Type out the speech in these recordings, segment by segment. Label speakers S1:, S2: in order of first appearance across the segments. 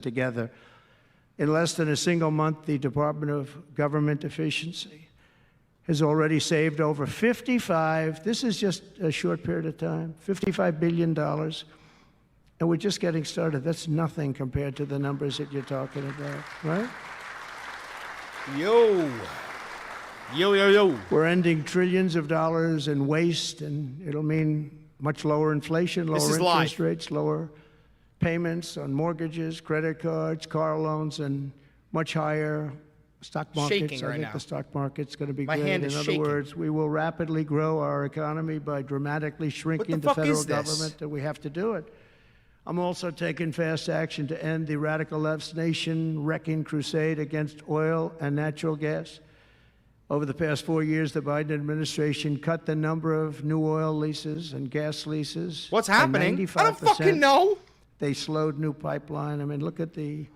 S1: together. In less than a single month, the Department of Government Efficiency has already saved over this is just a short period of time, $55 billion. And we're just getting started. That's nothing compared to the numbers that you're talking about, right?
S2: Yo.
S1: We're ending trillions of dollars in waste, and it'll mean much lower inflation, lower interest rates, lower payments on mortgages, credit cards, car loans, and much higher stock markets. I think the stock market's going to be great. In other words, we will rapidly grow our economy by dramatically shrinking the federal government, and we have to do it. I'm also taking fast action to end the radical left's nation-wrecking crusade against oil and natural gas. Over the past 4 years, the Biden administration cut the number of new oil leases and gas leases.
S2: What's happening? I don't fucking know.
S1: They slowed new pipeline. I mean, look at the...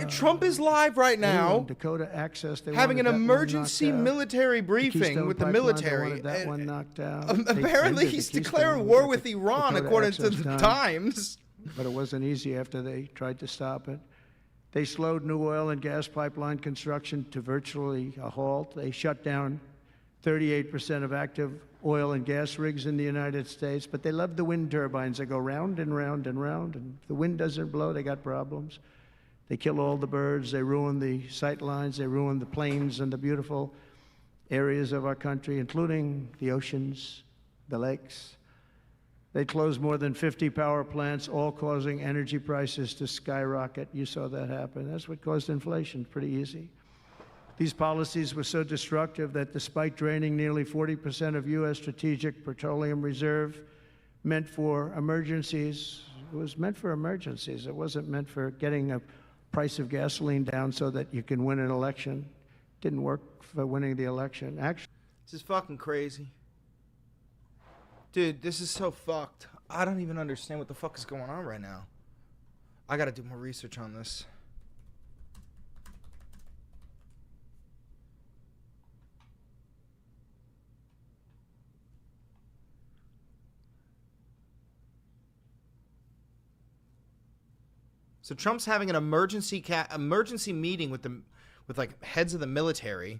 S2: Trump is live right now.
S1: Dakota Access.
S2: Having an emergency military briefing with the military.
S1: That one knocked out.
S2: Apparently, he's declaring war with Iran, according to the Times.
S1: But it wasn't easy after they tried to stop it. They slowed new oil and gas pipeline construction to virtually a halt. They shut down 38% of active oil and gas rigs in the United States. But they love the wind turbines. They go round and round and round. And if the wind doesn't blow, they got problems. They kill all the birds. They ruin the sight lines. They ruin the plains and the beautiful areas of our country, including the oceans, the lakes. They closed more than 50 power plants, all causing energy prices to skyrocket. You saw that happen. That's what caused inflation. Pretty easy. These policies were so destructive that despite draining nearly 40% of U.S. strategic petroleum reserve meant for emergencies, it was meant for emergencies. It wasn't meant for getting a price of gasoline down so that you can win an election. It didn't work for winning the election. Actually,
S2: this is fucking crazy. Dude, this is so fucked. I don't even understand what the fuck is going on right now. I gotta do more research on this. So Trump's having an emergency meeting with like heads of the military.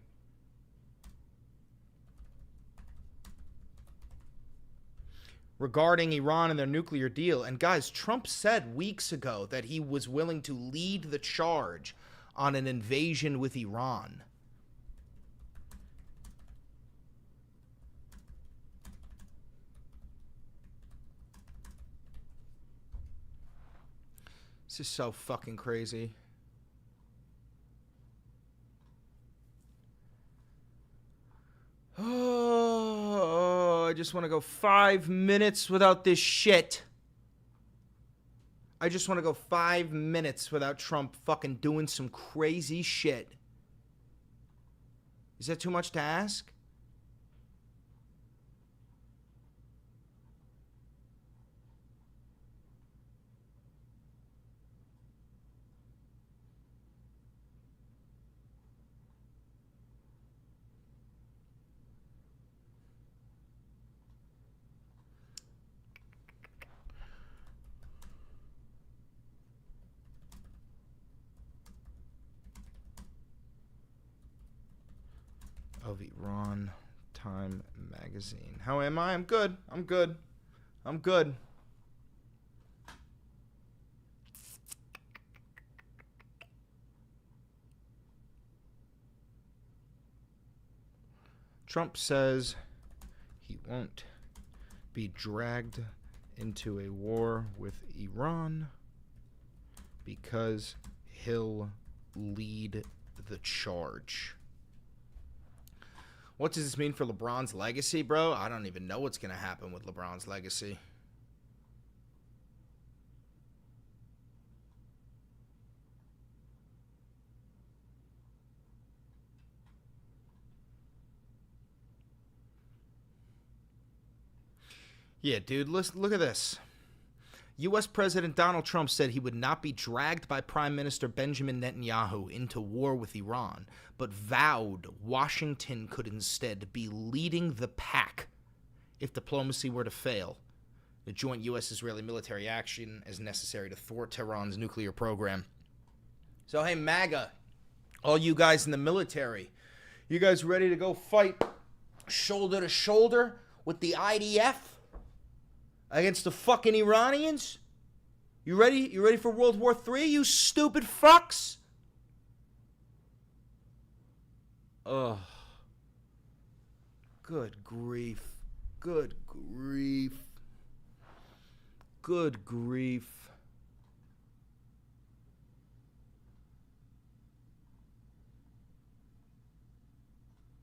S2: Regarding Iran and their nuclear deal. And guys, Trump said weeks ago that he was willing to lead the charge on an invasion with Iran. This is so fucking crazy. Oh, I just want to go 5 minutes without this shit. I just want to go 5 minutes without Trump fucking doing some crazy shit. Is that too much to ask? Of Iran Time Magazine. How am I? I'm good. I'm good. I'm good. Trump says he won't be dragged into a war with Iran because he'll lead the charge. What does this mean for LeBron's legacy, bro? I don't even know what's going to happen with LeBron's legacy. Yeah, dude, look at this. U.S. President Donald Trump said he would not be dragged by Prime Minister Benjamin Netanyahu into war with Iran, but vowed Washington could instead be leading the pack if diplomacy were to fail. The joint U.S.-Israeli military action is necessary to thwart Tehran's nuclear program. So, hey, MAGA, all you guys in the military, you guys ready to go fight shoulder to shoulder with the IDF against the fucking Iranians? You ready? You ready for World War III, you stupid fucks? Ugh. Good grief. Good grief. Good grief.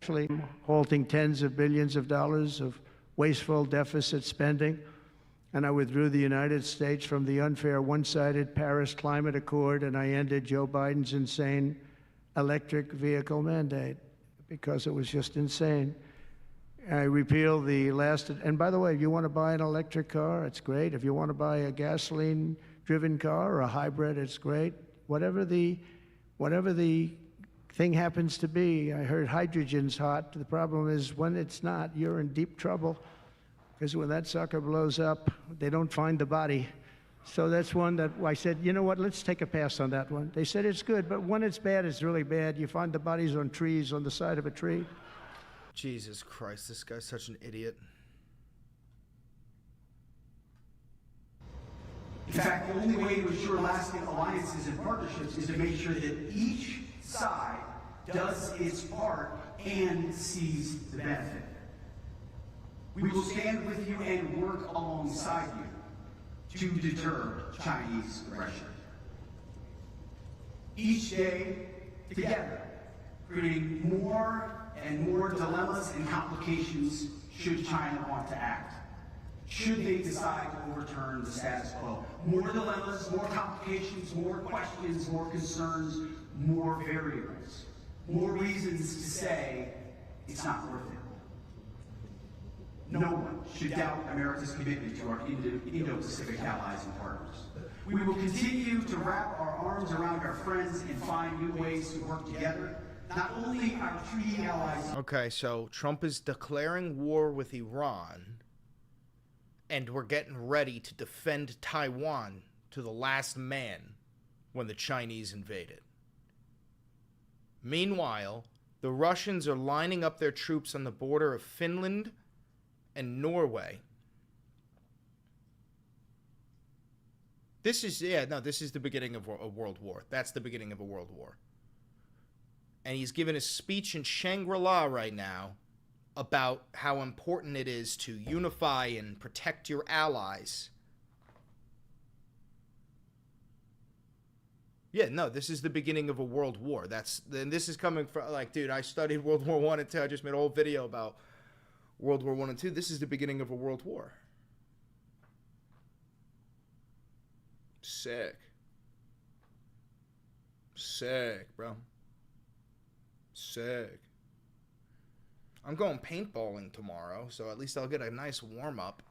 S1: Actually, halting tens of billions of dollars of wasteful deficit spending. And I withdrew the United States from the unfair one-sided Paris Climate Accord, and I ended Joe Biden's insane electric vehicle mandate because it was just insane. I repealed the last, and by the way, if you want to buy an electric car, it's great. If you want to buy a gasoline-driven car or a hybrid, it's great. Whatever the thing happens to be. I heard hydrogen's hot. The problem is when it's not, you're in deep trouble. Because when that sucker blows up, they don't find the body. So that's one that I said, you know what, let's take a pass on that one. They said it's good, but when it's bad, it's really bad. You find the bodies on trees, on the side of a tree.
S2: Jesus Christ, this guy's such an idiot.
S3: In fact, the only way to ensure lasting alliances and partnerships is to make sure that each side does its part and sees the benefit. We will stand with you and work alongside you to deter Chinese aggression. Each day, together, creating more and more dilemmas and complications should China want to act. Should they decide to overturn the status quo. More dilemmas, more complications, more questions, more concerns, more variables. More reasons to say it's not worth it. No one should doubt America's commitment to our Indo-Pacific allies and partners. We will continue to wrap our arms around our friends and find new ways to work together. Not only our treaty allies.
S2: Okay, so Trump is declaring war with Iran, and we're getting ready to defend Taiwan to the last man when the Chinese invade it. Meanwhile, the Russians are lining up their troops on the border of Finland and Norway. This is the beginning of a world war. That's the beginning of a world war. And he's given a speech in Shangri-La right now about how important it is to unify and protect your allies. Yeah, no, this is the beginning of a world war. This is coming from, like, dude, I studied World War I and II. I just made a whole video about World War I and II. This is the beginning of a world war. Sick. Sick, bro. Sick. I'm going paintballing tomorrow, so at least I'll get a nice warm-up.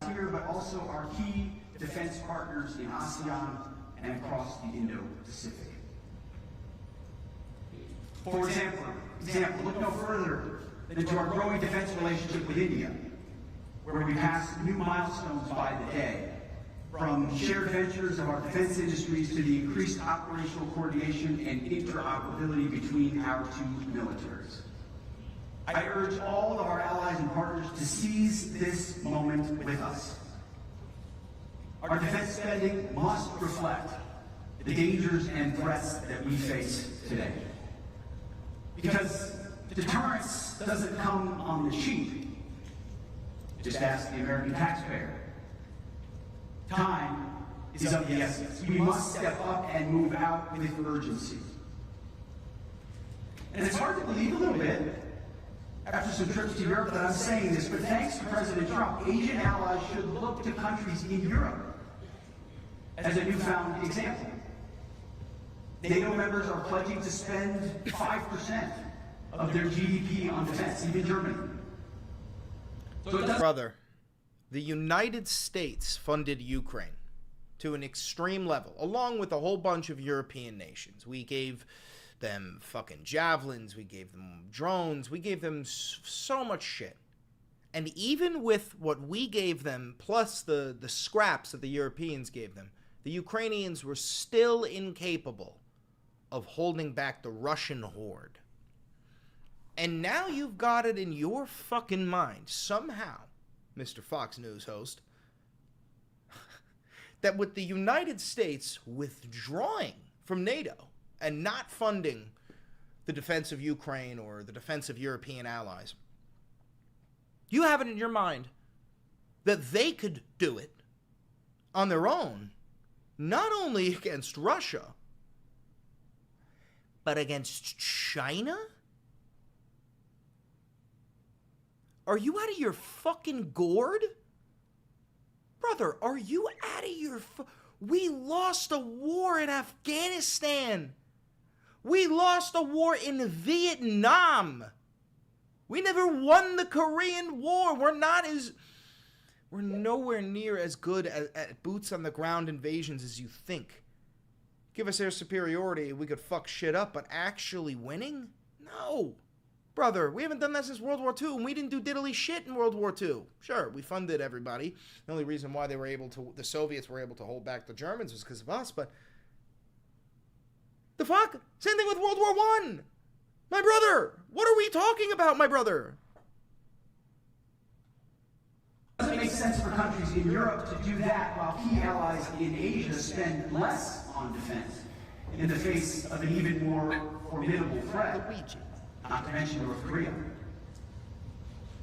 S3: Here, but also our key defense partners in ASEAN and across the Indo-Pacific. For example, look no further than to our growing defense relationship with India, where we pass new milestones by the day, from shared ventures of our defense industries to the increased operational coordination and interoperability between our two militaries. I urge all of our allies and partners to seize this moment with us. Our defense spending must reflect the dangers and threats that we face today. Because deterrence doesn't come on the cheap. Just ask the American taxpayer. Time is of the essence. We must step up and move out with urgency. And it's hard to believe a little bit, after some trips to Europe, that I'm saying this, but thanks to President Trump, Asian allies should look to countries in Europe as a newfound example. NATO members are pledging to spend 5% of their GDP on defense, even Germany.
S2: Brother, the United States funded Ukraine to an extreme level, along with a whole bunch of European nations. We gave them fucking javelins, we gave them drones, we gave them so much shit. And even with what we gave them, plus the scraps that the Europeans gave them, the Ukrainians were still incapable of holding back the Russian horde. And now you've got it in your fucking mind, somehow, Mr. Fox News host, that with the United States withdrawing from NATO and not funding the defense of Ukraine or the defense of European allies, you have it in your mind that they could do it on their own, not only against Russia, but against China? Are you out of your fucking gourd? Brother, are you out of your... We lost a war in Afghanistan. We lost a war in Vietnam. We never won the Korean War. We're nowhere near as good at boots on the ground invasions as you think. Give us air superiority, we could fuck shit up, but actually winning? No. Brother, we haven't done that since World War II, and we didn't do diddly shit in World War II. Sure, we funded everybody. The only reason why the Soviets were able to hold back the Germans was because of us, but... The fuck? Same thing with World War I! My brother! What are we talking about, my brother?
S3: Does it make sense for countries in Europe to do that while key allies in Asia spend less on defense in the face of an even more formidable threat, not to mention North Korea?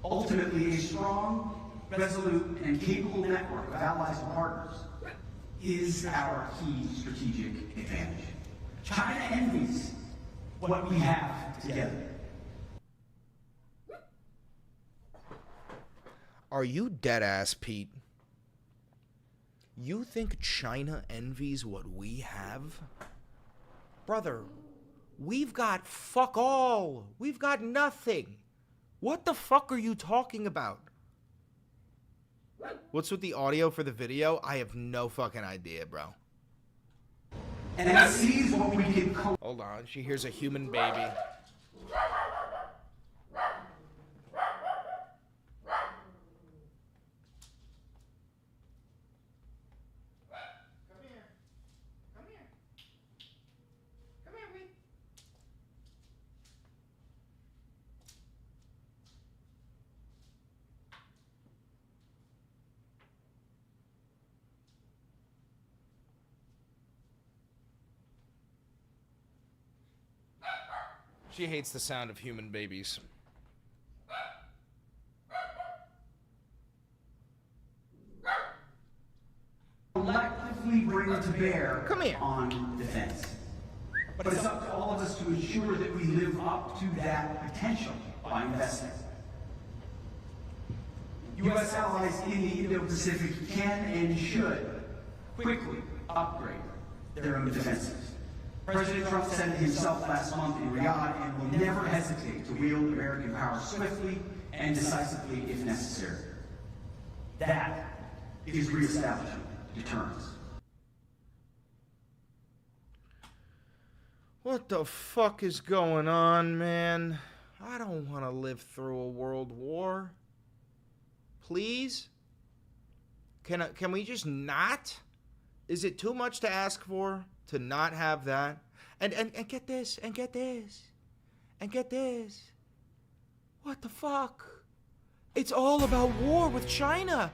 S3: Ultimately, a strong, resolute, and capable network of allies and partners is our key strategic advantage. China envies what we have together.
S2: Are you dead ass, Pete? You think China envies what we have? Brother, we've got fuck all. We've got nothing. What the fuck are you talking about? What's with the audio for the video? I have no fucking idea, bro.
S3: And that sees what we can...
S2: Hold on, she hears a human baby. She hates the sound of human babies.
S3: Collectively bring to bear
S2: Come here.
S3: on defense. But it's up to all of us to ensure that we live up to that potential by investing. U.S. allies in the Indo-Pacific can and should quickly upgrade their own defenses. President Trump said it himself last month in Riyadh and will never hesitate to wield American power swiftly and decisively if necessary. That is reestablishing deterrence.
S2: What the fuck is going on, man? I don't want to live through a world war. Please? Can we just not? Is it too much to ask for? To not have that, and get this, and get this, and get this. What the fuck? It's all about war with China.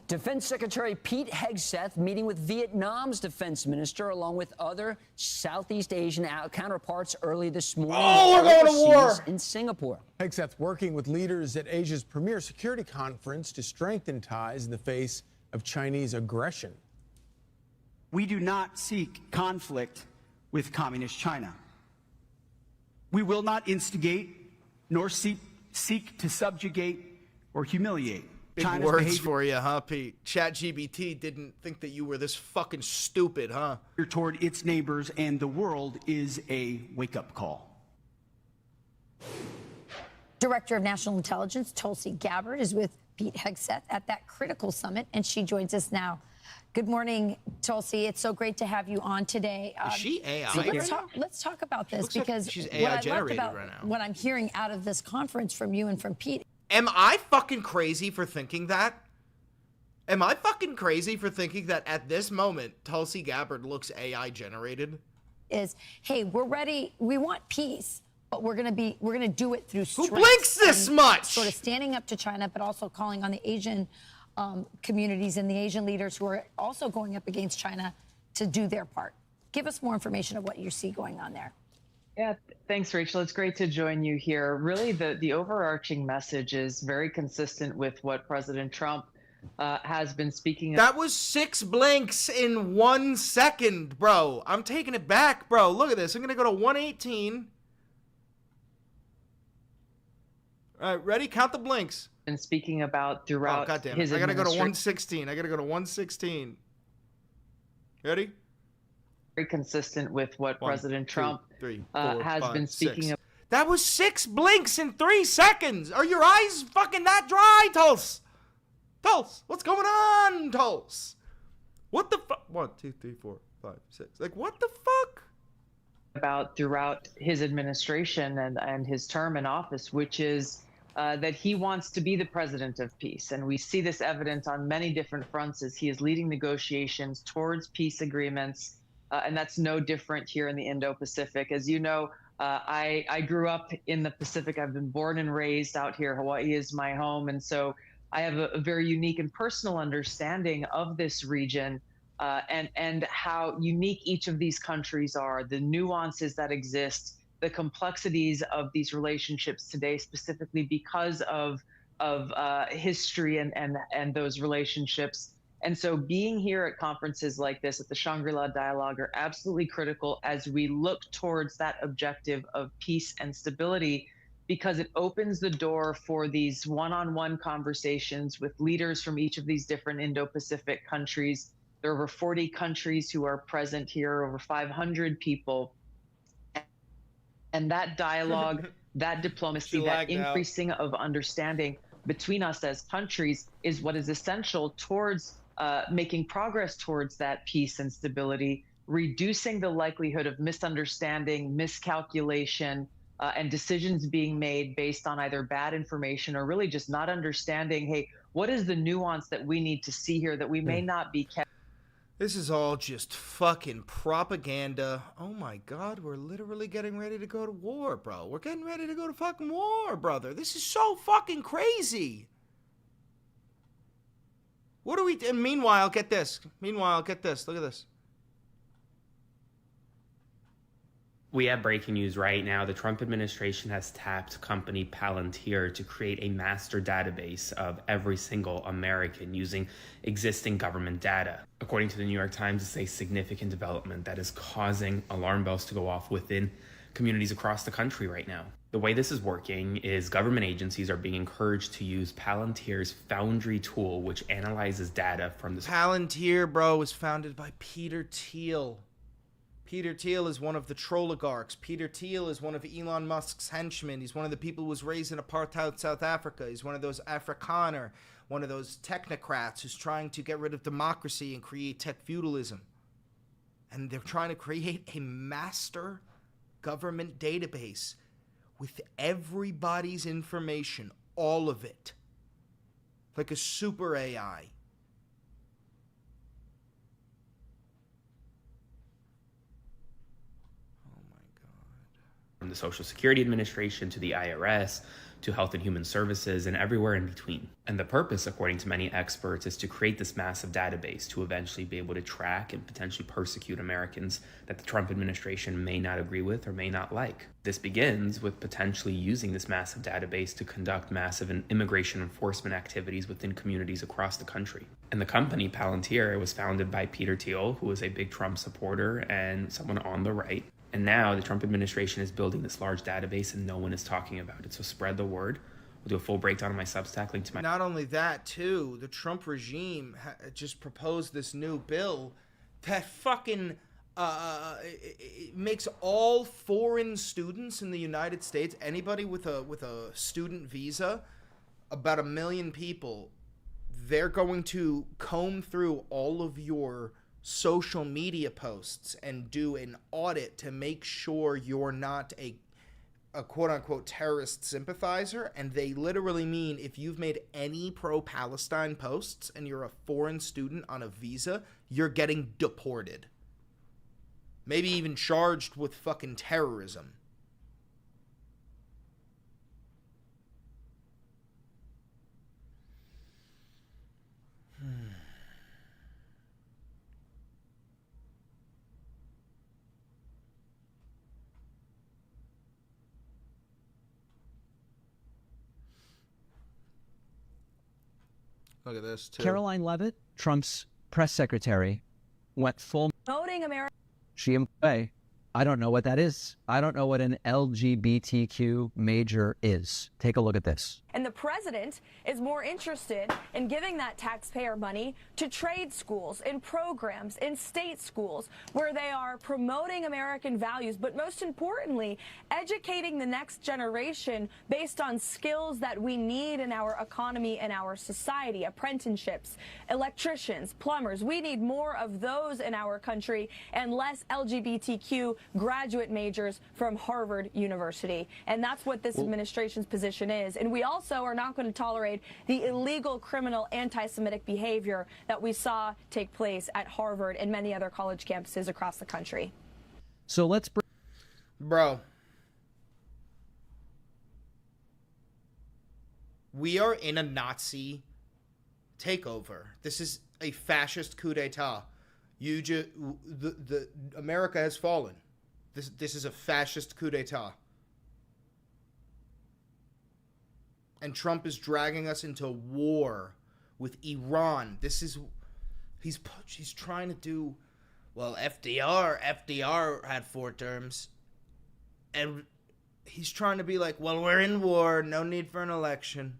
S4: Defense Secretary Pete Hegseth meeting with Vietnam's defense minister along with other Southeast Asian counterparts early this morning.
S2: Oh, we're going to war
S4: in Singapore.
S5: Hegseth working with leaders at Asia's premier security conference to strengthen ties in the face of Chinese aggression.
S3: We do not seek conflict with Communist China. We will not instigate nor seek to subjugate or humiliate
S2: Big
S3: China's
S2: words
S3: behavior
S2: for you, huh, Pete? ChatGPT didn't think that you were this fucking stupid, huh?
S3: toward its neighbors and the world is a wake-up call.
S6: Director of National Intelligence Tulsi Gabbard is with Pete Hegseth at that critical summit, and she joins us now. Good morning, Tulsi. It's so great to have you on today.
S2: Is she AI?
S6: So let's talk about this
S2: Looks like
S6: because
S2: she's
S6: what
S2: AI
S6: I loved
S2: generated
S6: about
S2: right now.
S6: what I'm hearing out of this conference from you and from Pete.
S2: Am I fucking crazy for thinking that? Am I fucking crazy for thinking that at this moment, Tulsi Gabbard looks AI generated?
S6: Is, hey, we're ready. We want peace, but we're gonna do it through strength.
S2: Who blinks this much?
S6: Sort of standing up to China, but also calling on the Asian communities and the Asian leaders who are also going up against China to do their part. Give us more information of what you see going on there.
S7: Yeah, thanks, Rachel. It's great to join you here. Really, the overarching message is very consistent with what President Trump has been speaking of.
S2: That was 6 blinks in 1 second, bro. I'm taking it back, bro. Look at this. I'm going to go to 118. All right, ready? Count the blinks.
S7: And speaking about throughout his
S2: I got to go to 116. I got to go to 116. Ready?
S7: Very consistent with what President Trump has been speaking of.
S2: That was 6 blinks in 3 seconds. Are your eyes fucking that dry, Tulse? Tulse, what's going on, Tulse? What the fuck? 1, 2, 3, 4, 5, 6. Like, what the fuck?
S7: About throughout his administration and his term in office, which is that he wants to be the president of peace. And we see this evident on many different fronts as he is leading negotiations towards peace agreements. And that's no different here in the Indo-Pacific. As you know, I grew up in the Pacific. I've been born and raised out here. Hawaii is my home. And so I have a very unique and personal understanding of this region and how unique each of these countries are, the nuances that exist, the complexities of these relationships today, specifically because of history and those relationships. And so being here at conferences like this, at the Shangri-La Dialogue, are absolutely critical as we look towards that objective of peace and stability, because it opens the door for these one-on-one conversations with leaders from each of these different Indo-Pacific countries. There are over 40 countries who are present here, over 500 people. And that dialogue, that diplomacy, that increasing of understanding between us as countries is what is essential towards making progress towards that peace and stability, reducing the likelihood of misunderstanding, miscalculation, and decisions being made based on either bad information or really just not understanding, hey, what is the nuance that we need to see here that we may not be kept?
S2: This is all just fucking propaganda. Oh my God, we're literally getting ready to go to war, bro. We're getting ready to go to fucking war, brother. This is so fucking crazy. What do we... And meanwhile, get this. Look at this.
S8: We have breaking news right now. The Trump administration has tapped company Palantir to create a master database of every single American using existing government data. According to the New York Times, it's a significant development that is causing alarm bells to go off within communities across the country right now. The way this is working is government agencies are being encouraged to use Palantir's Foundry tool, which analyzes data from the...
S2: Palantir, bro, was founded by Peter Thiel. Peter Thiel is one of the troligarchs. Peter Thiel is one of Elon Musk's henchmen. He's one of the people who was raised in apartheid South Africa. He's one of those Afrikaner, one of those technocrats who's trying to get rid of democracy and create tech feudalism. And they're trying to create a master government database with everybody's information, all of it. Like a super AI.
S8: From the Social Security Administration to the IRS to Health and Human Services and everywhere in between. And the purpose, according to many experts, is to create this massive database to eventually be able to track and potentially persecute Americans that the Trump administration may not agree with or may not like. This begins with potentially using this massive database to conduct massive immigration enforcement activities within communities across the country. And the company, Palantir, was founded by Peter Thiel, who is a big Trump supporter and someone on the right. And now the Trump administration is building this large database and no one is talking about it. So spread the word. We'll do a full breakdown on my Substack link to my...
S2: Not only that, too, the Trump regime just proposed this new bill that fucking it makes all foreign students in the United States, anybody with a student visa, about 1 million people, they're going to comb through all of your social media posts and do an audit to make sure you're not a quote-unquote terrorist sympathizer, and they literally mean if you've made any pro-Palestine posts and you're a foreign student on a visa, you're getting deported. Maybe even charged with fucking terrorism. Look at this, too.
S9: Caroline Leavitt, Trump's press secretary, went full
S10: Voting America.
S9: she I don't know what that is. I don't know what an LGBTQ major is. Take a look at this.
S10: And the president is more interested in giving that taxpayer money to trade schools, in programs, in state schools, where they are promoting American values, but most importantly, educating the next generation based on skills that we need in our economy and our society. Apprenticeships, electricians, plumbers. We need more of those in our country and less LGBTQ graduate majors from Harvard University. And that's what this administration's position is. And we also are not going to tolerate the illegal, criminal, anti-Semitic behavior that we saw take place at Harvard and many other college campuses across the country.
S9: So let's
S2: Bro. We are in a Nazi takeover. This is a fascist coup d'etat. America has fallen. This is a fascist coup d'etat. And Trump is dragging us into war with Iran. He's trying to do, well, FDR had 4 terms. And he's trying to be like, well, we're in war, no need for an election.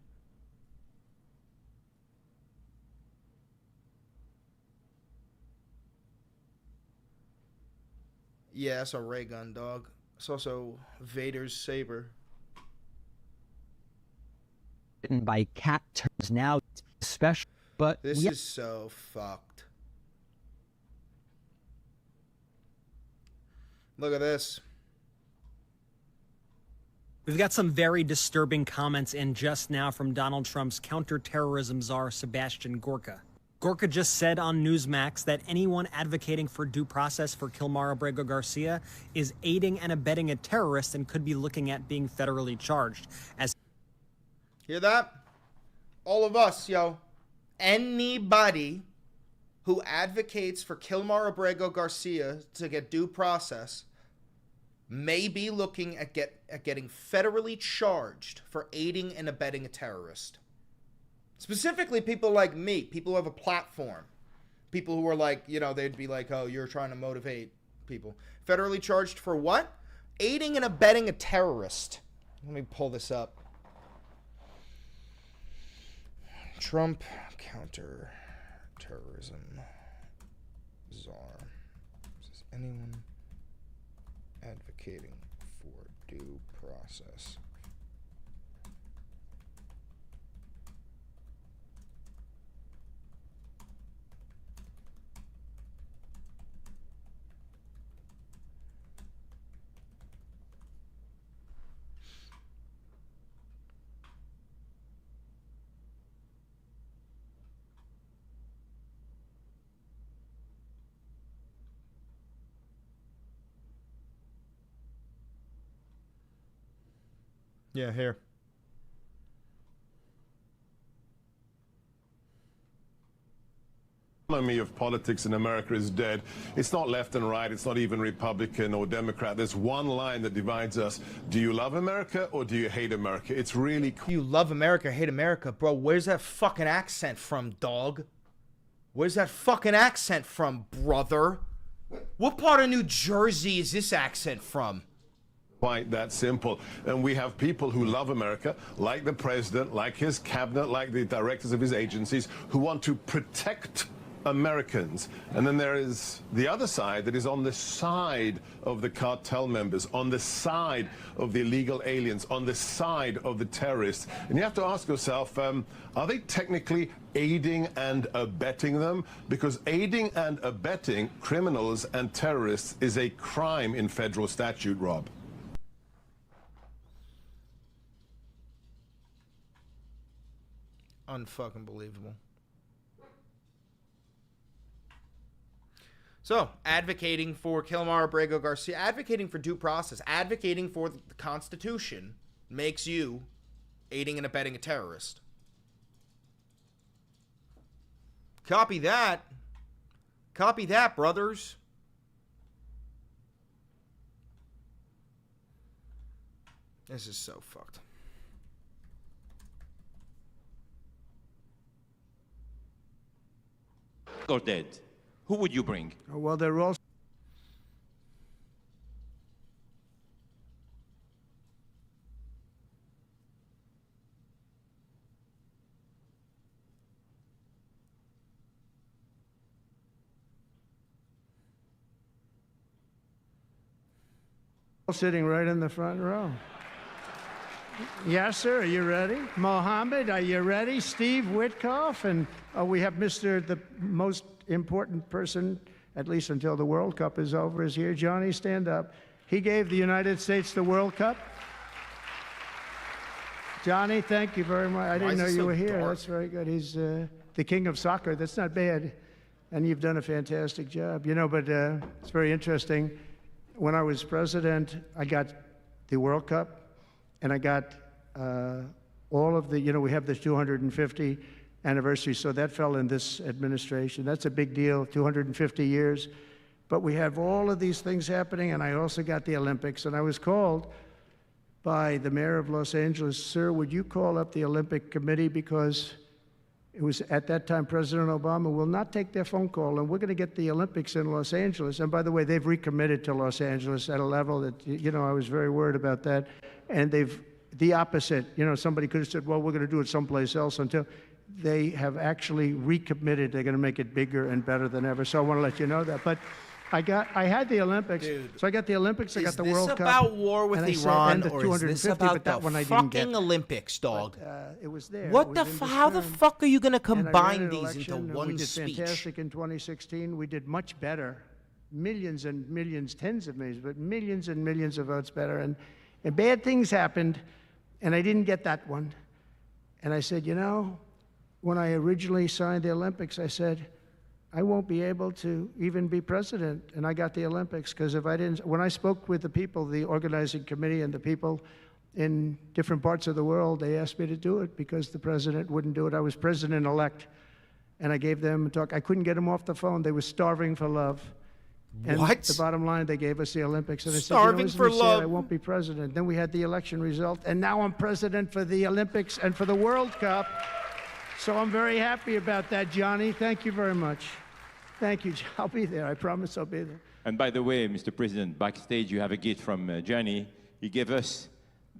S2: Yeah, that's a ray gun, dog. It's also Vader's saber.
S9: by cat terms now, special, but
S2: this is so fucked. Look at this.
S11: We've got some very disturbing comments in just now from Donald Trump's counterterrorism czar, Sebastian Gorka. Gorka just said on Newsmax that anyone advocating for due process for Kilmar Abrego Garcia is aiding and abetting a terrorist and could be looking at being federally charged.
S2: Hear that? All of us, yo. Anybody who advocates for Kilmar Abrego Garcia to get due process may be looking at getting federally charged for aiding and abetting a terrorist. Specifically, people like me, people who have a platform, people who are like, you know, they'd be like, oh, you're trying to motivate people. Federally charged for what? Aiding and abetting a terrorist. Let me pull this up. Trump counter-terrorism czar. Is anyone advocating for due process? Yeah, here.
S12: The economy of politics in America is dead. It's not left and right. It's not even Republican or Democrat. There's one line that divides us. Do you love America or do you hate America? It's really cool.
S2: You love America, hate America. Bro, where's that fucking accent from, dog? Where's that fucking accent from, brother? What part of New Jersey is this accent from?
S12: Quite that simple. And we have people who love America, like the president, like his cabinet, like the directors of his agencies, who want to protect Americans. And then there is the other side that is on the side of the cartel members, on the side of the illegal aliens, on the side of the terrorists. And you have to ask yourself, are they technically aiding and abetting them? Because aiding and abetting criminals and terrorists is a crime in federal statute, Rob.
S2: Unfucking believable. So, advocating for Kilmar Abrego Garcia, advocating for due process, advocating for the Constitution makes you aiding and abetting a terrorist. Copy that. Copy that, brothers. This is so fucked.
S13: Or dead, who would you bring?
S1: Well, they're all sitting right in the front row. Yes, sir. Are you ready? Mohammed, are you ready? Steve Witkoff, and we have the most important person, at least until the World Cup is over, is here. Johnny, stand up. He gave the United States the World Cup. Johnny, thank you very much. I didn't know you were here. That's very good. He's the king of soccer. That's not bad. And you've done a fantastic job. You know, but it's very interesting. When I was president, I got the World Cup. And I got all of the, we have the 250 anniversary, so that fell in this administration. That's a big deal, 250 years. But we have all of these things happening, and I also got the Olympics. And I was called by the mayor of Los Angeles, sir, would you call up the Olympic committee, because it was at that time President Obama will not take their phone call, and we're going to get the Olympics in Los Angeles. And by the way, they've recommitted to Los Angeles at a level that, I was very worried about that. And they've, the opposite, somebody could have said, well, we're going to do it someplace else, until they have actually recommitted. They're going to make it bigger and better than ever. So I want to let you know that. But I had the Olympics.
S2: Dude,
S1: so I got the Olympics, I got the World Cup.
S2: Is this about war with Iran, or is this about the fucking Olympics, dog?
S1: But, it was there.
S2: What how the fuck are you going to combine these into one speech?
S1: We did fantastic in 2016. We did much better. Millions and millions, tens of millions, but millions and millions of votes better. And bad things happened, and I didn't get that one. And I said, when I originally signed the Olympics, I said, I won't be able to even be president. And I got the Olympics, because if I didn't, when I spoke with the people, the organizing committee and the people in different parts of the world, they asked me to do it because the president wouldn't do it. I was president-elect, and I gave them a talk. I couldn't get them off the phone. They were starving for love. And
S2: what?
S1: The bottom line, they gave us the Olympics. And I
S2: Starving
S1: said,
S2: for love.
S1: I won't be president. Then we had the election result, and now I'm president for the Olympics and for the World Cup. So I'm very happy about that, Johnny. Thank you very much. Thank you. I'll be there. I promise I'll be there.
S13: And by the way, Mr. President, backstage you have a gift from Johnny. He gave us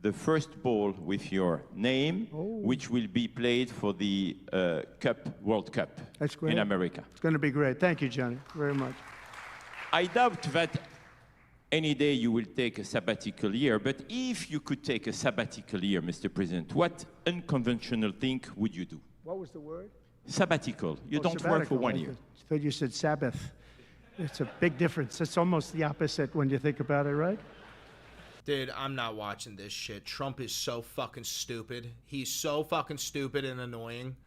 S13: the first ball with your name, which will be played for the World Cup.
S1: That's great.
S13: In America.
S1: It's going to be great. Thank you, Johnny, very much.
S13: I doubt that any day you will take a sabbatical year, but if you could take a sabbatical year, Mr. President, what unconventional thing would you do?
S1: What was the word?
S13: Sabbatical. You don't work for 1 year.
S1: I thought you said Sabbath. It's a big difference. It's almost the opposite when you think about it, right?
S2: Dude, I'm not watching this shit. Trump is so fucking stupid. He's so fucking stupid and annoying.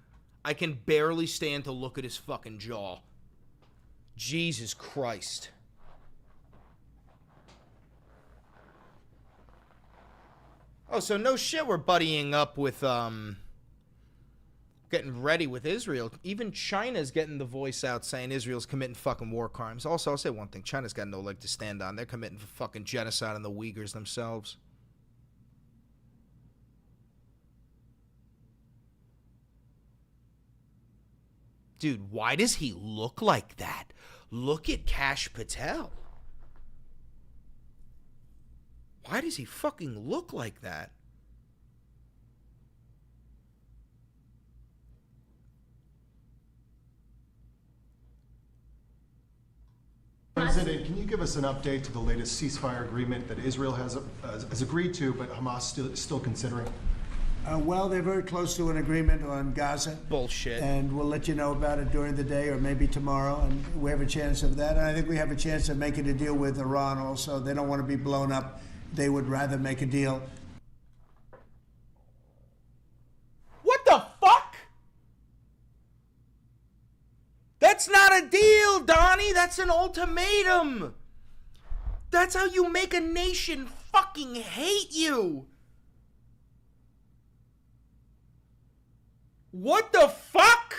S2: I can barely stand to look at his fucking jaw. Jesus Christ. Oh, so no shit we're buddying up with, getting ready with Israel. Even China's getting the voice out saying Israel's committing fucking war crimes. Also, I'll say one thing. China's got no leg to stand on. They're committing fucking genocide on the Uyghurs themselves. Dude, why does he look like that? Look at Kash Patel. Why does he fucking look like that?
S14: President, can you give us an update to the latest ceasefire agreement that Israel has agreed to, but Hamas still considering?
S1: Well, they're very close to an agreement on Gaza.
S2: Bullshit.
S1: And we'll let you know about it during the day or maybe tomorrow. And we have a chance of that. And I think we have a chance of making a deal with Iran also. They don't want to be blown up. They would rather make a deal.
S2: What the fuck? That's an ultimatum. That's how you make a nation fucking hate you. What the fuck?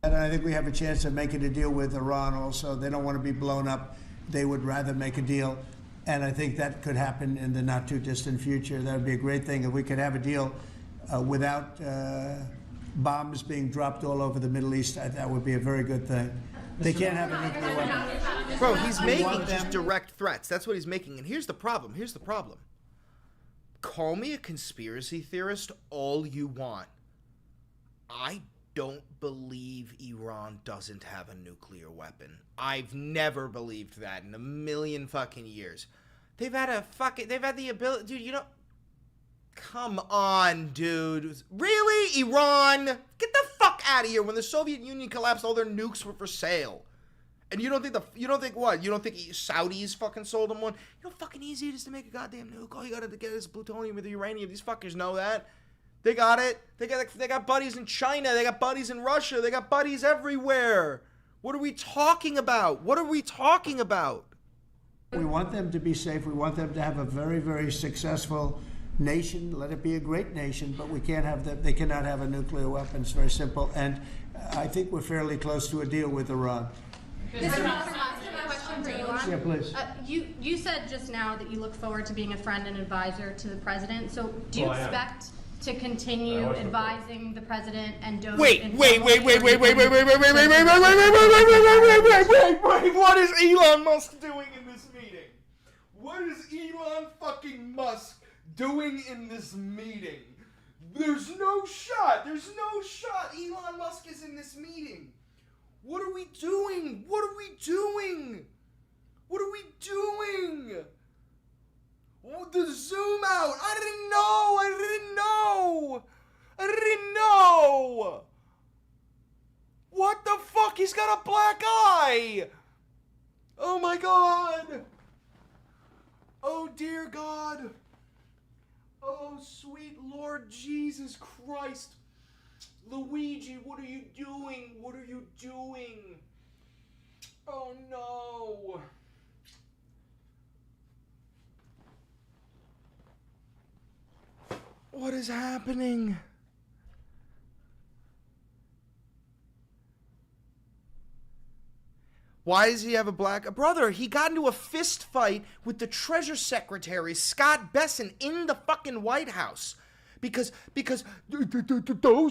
S1: And I think we have a chance of making a deal with Iran also. They don't want to be blown up. They would rather make a deal. And I think that could happen in the not too distant future. That would be a great thing if we could have a deal without bombs being dropped all over the Middle East. That would be a very good thing. They can't have a nuclear weapon.
S2: Bro, he's making just direct threats. That's what he's making. And here's the problem. Here's the problem. Call me a conspiracy theorist all you want. I don't believe Iran doesn't have a nuclear weapon. I've never believed that in a million fucking years. They've had the ability, dude, you know, come on, dude. Really? Iran? Get the fuck out of here. When the Soviet Union collapsed, all their nukes were for sale. And you don't think what? You don't think Saudis fucking sold them one? You know how fucking easy it is to make a goddamn nuke? All you gotta get is plutonium with the uranium. These fuckers know that. They got it. They got buddies in China. They got buddies in Russia. They got buddies everywhere. What are we talking about? What are we talking about?
S1: We want them to be safe. We want them to have a very, very successful nation. Let it be a great nation, but we can't have them. They cannot have a nuclear weapon. It's very simple. And I think we're fairly close to a deal with Iran.
S15: Mr. Moss, my question for you.
S1: Yeah, please.
S15: You said just now that you look forward to being a friend and advisor to the president. So do you expect to continue advising the president and don't? Wait.
S2: What is Elon Musk doing in this meeting? What is Elon fucking Musk doing in this meeting? There's no shot. There's no shot Elon Musk is in this meeting. What are we doing? What are we doing? What are we doing? The zoom out. I didn't know. What the fuck? He's got a black eye. Oh my god. Oh dear God. Oh sweet Lord Jesus Christ. Luigi, what are you doing? What are you doing? Oh no. What is happening? Why does he have a black brother? He got into a fist fight with the Treasury Secretary Scott Bessent in the fucking White House because those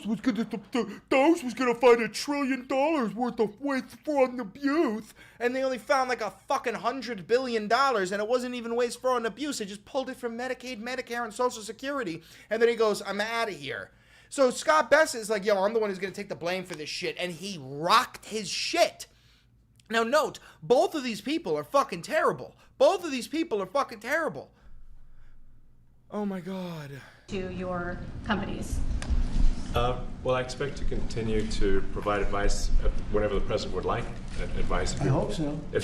S2: was gonna find $1 trillion worth of waste fraud and abuse, and they only found like a fucking $100 billion, and it wasn't even waste fraud and abuse. They just pulled it from Medicaid, Medicare, and Social Security, and then he goes, "I'm out of here." So Scott Bessent is like, "Yo, I'm the one who's gonna take the blame for this shit," and he rocked his shit. Now note, both of these people are fucking terrible. Both of these people are fucking terrible. Oh my God.
S15: To your companies?
S16: Well, I expect to continue to provide advice whenever the president would like advice.
S1: I hope so.
S16: I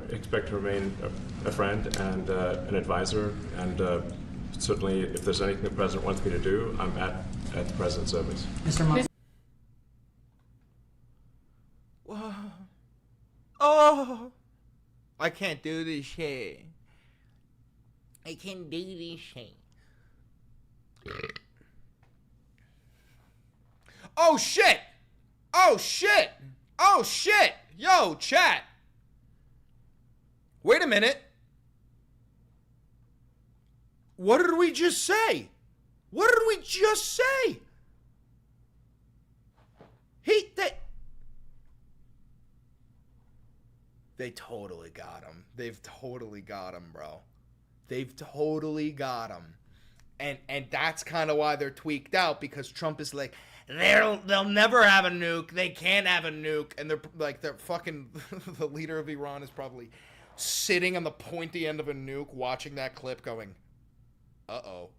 S16: expect to remain a friend and an advisor, and certainly if there's anything the president wants me to do, I'm at the president's service.
S15: Mr. Moss.
S2: Oh, I can't do this shit. I can't do this shit. Oh shit! Oh shit! Oh shit! Yo, chat. Wait a minute. What did we just say? What did we just say? They totally got him. They've totally got him, bro. They've totally got him. And that's kind of why they're tweaked out, because Trump is like, they'll never have a nuke. They can't have a nuke. And they're fucking, the leader of Iran is probably sitting on the pointy end of a nuke watching that clip going, uh-oh.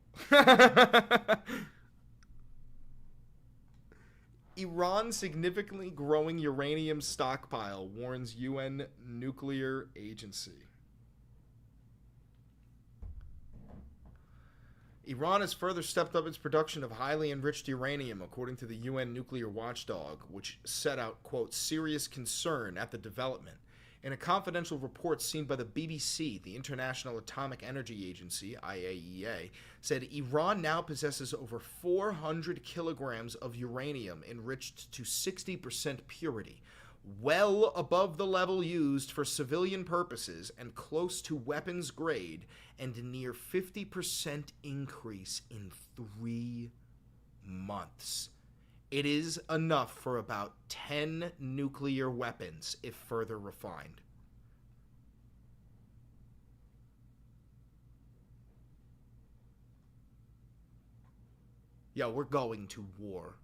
S2: Iran significantly growing uranium stockpile, warns UN nuclear agency. Iran has further stepped up its production of highly enriched uranium, according to the UN nuclear watchdog, which set out, quote, serious concern at the development. In a confidential report seen by the BBC, the International Atomic Energy Agency, IAEA, said Iran now possesses over 400 kilograms of uranium enriched to 60% purity, well above the level used for civilian purposes and close to weapons grade, and a near 50% increase in 3 months. It is enough for about 10 nuclear weapons if further refined. Yo, we're going to war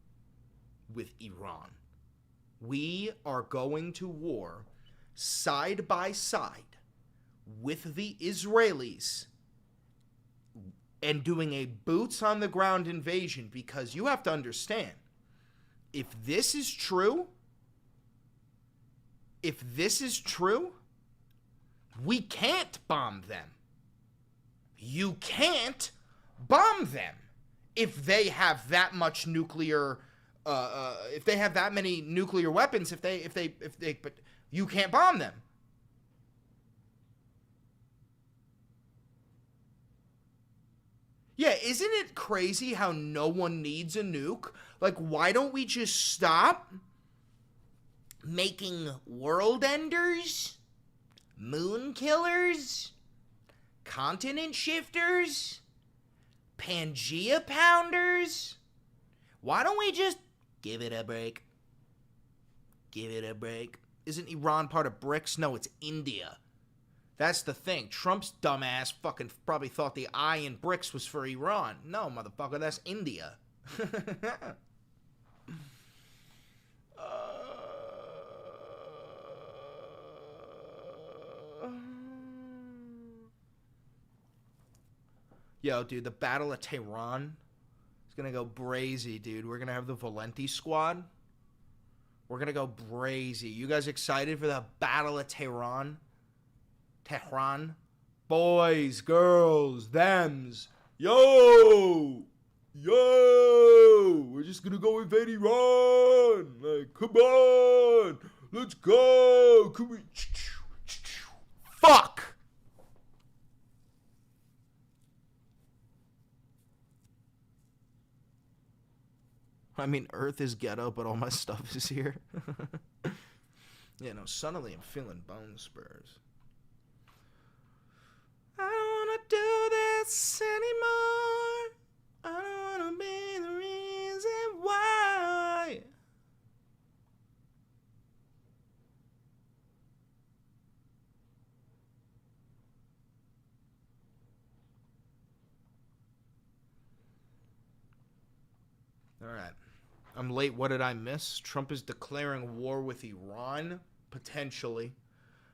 S2: with Iran. We are going to war side by side with the Israelis and doing a boots on the ground invasion, because you have to understand, if this is true, we can't bomb them. You can't bomb them if they have that much nuclear, if they have that many nuclear weapons, but you can't bomb them. Yeah, isn't it crazy how no one needs a nuke? Like, why don't we just stop making world enders, moon killers, continent shifters, Pangea pounders? Why don't we just give it a break? Give it a break. Isn't Iran part of BRICS? No, it's India. That's the thing. Trump's dumbass fucking probably thought the I in BRICS was for Iran. No, motherfucker, that's India. Yo, dude, the Battle of Tehran is going to go brazy, dude. We're going to have the Valenti squad. We're going to go brazy. You guys excited for the Battle of Tehran? Tehran? Boys, girls, thems. Yo! Yo! We're just going to go invade Iran. Like, come on. Let's go. Can we... Fuck! I mean, Earth is ghetto, but all my stuff is here. Yeah, no, suddenly I'm feeling bone spurs. I don't want to do this anymore. I don't want to be the reason why. All right. I'm late. What did I miss? Trump is declaring war with Iran, potentially.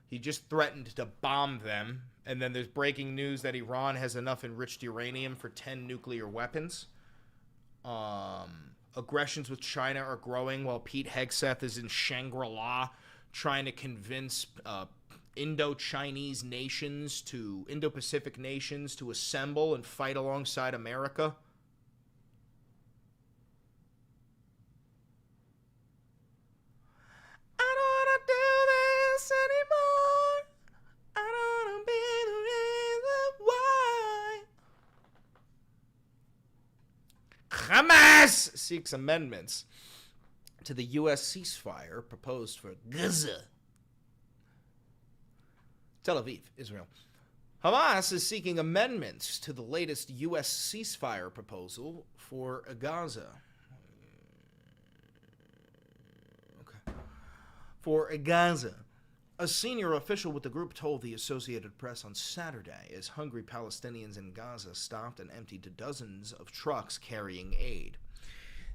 S2: He just threatened to bomb them. And then there's breaking news that Iran has enough enriched uranium for 10 nuclear weapons. Aggressions with China are growing while Pete Hegseth is in Shangri-La trying to convince Indo-Chinese nations Indo-Pacific nations to assemble and fight alongside America. Hamas seeks amendments to the U.S. ceasefire proposed for Gaza. Tel Aviv, Israel. Hamas is seeking amendments to the latest U.S. ceasefire proposal for Gaza. For Gaza. A senior official with the group told the Associated Press on Saturday as hungry Palestinians in Gaza stopped and emptied dozens of trucks carrying aid.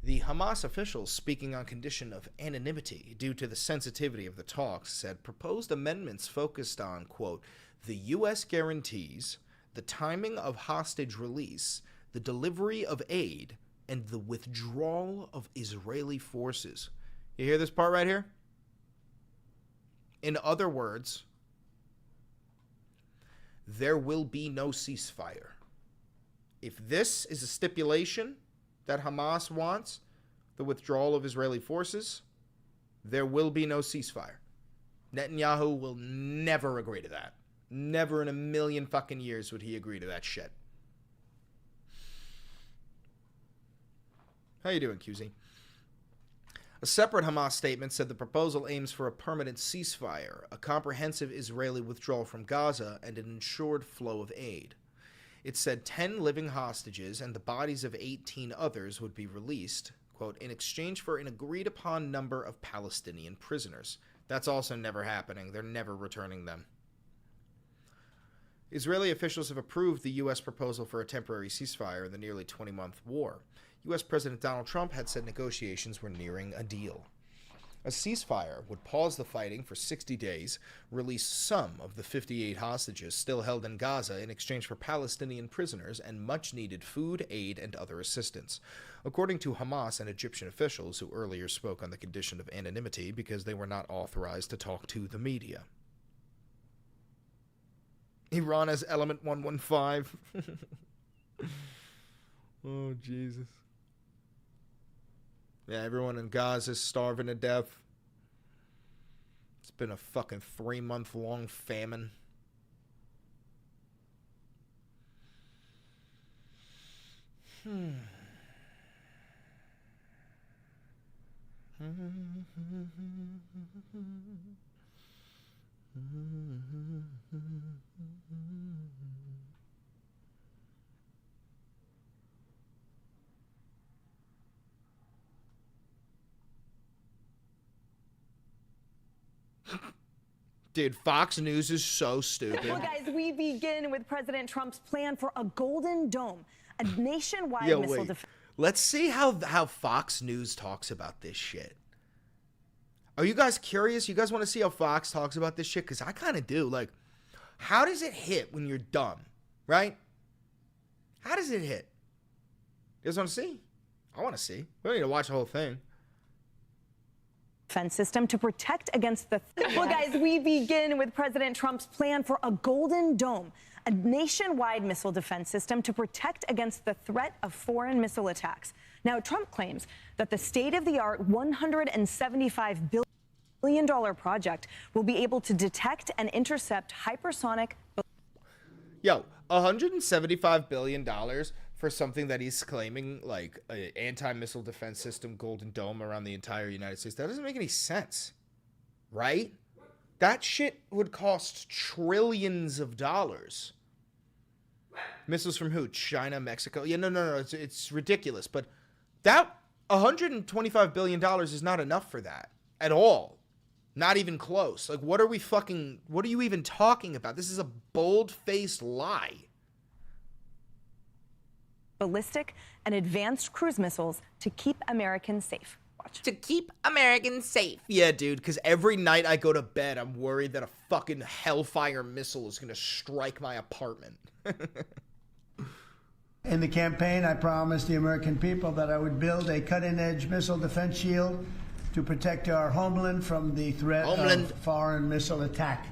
S2: The Hamas official, speaking on condition of anonymity due to the sensitivity of the talks, said proposed amendments focused on, quote, the U.S. guarantees, the timing of hostage release, the delivery of aid, and the withdrawal of Israeli forces. You hear this part right here? In other words, there will be no ceasefire. If this is a stipulation that Hamas wants, the withdrawal of Israeli forces, there will be no ceasefire. Netanyahu will never agree to that. Never in a million fucking years would he agree to that shit. How you doing, QZ? A separate Hamas statement said the proposal aims for a permanent ceasefire, a comprehensive Israeli withdrawal from Gaza, and an ensured flow of aid. It said 10 living hostages and the bodies of 18 others would be released, quote, in exchange for an agreed-upon number of Palestinian prisoners. That's also never happening. They're never returning them. Israeli officials have approved the U.S. proposal for a temporary ceasefire in the nearly 20-month war. U.S. President Donald Trump had said negotiations were nearing a deal. A ceasefire would pause the fighting for 60 days, release some of the 58 hostages still held in Gaza in exchange for Palestinian prisoners and much-needed food, aid, and other assistance. According to Hamas and Egyptian officials who earlier spoke on the condition of anonymity because they were not authorized to talk to the media. Iran has Element 115. Oh, Jesus. Yeah, everyone in Gaza is starving to death. It's been a fucking 3-month-long famine. Dude, Fox News is so stupid.
S10: Well, guys, we begin with President Trump's plan for a Golden Dome, a nationwide missile defense.
S2: Let's see how Fox News talks about this shit. Are you guys curious? You guys want to see how Fox talks about this shit? Because I kind of do. Like, how does it hit when you're dumb, right? How does it hit? You guys want to see? I want to see. We don't need to watch the whole thing.
S10: Defense system to protect against the... Well, guys, we begin with President Trump's plan for a Golden Dome, a nationwide missile defense system to protect against the threat of foreign missile attacks. Now, Trump claims that the state-of-the-art $175 billion project will be able to detect and intercept hypersonic...
S2: Yo, $175 billion for something that he's claiming, like an anti-missile defense system, Golden Dome around the entire United States. That doesn't make any sense, right? That shit would cost trillions of dollars. Missiles from who? China, Mexico? Yeah, no. It's ridiculous. But that $125 billion is not enough for that at all. Not even close. Like, what are you even talking about? This is a bold-faced lie.
S10: Ballistic and advanced cruise missiles to keep Americans safe. Watch.
S2: To keep Americans safe. Yeah, dude, because every night I go to bed, I'm worried that a fucking Hellfire missile is going to strike my apartment.
S1: In the campaign, I promised the American people that I would build a cutting-edge missile defense shield to protect our homeland from the threat of foreign missile attack.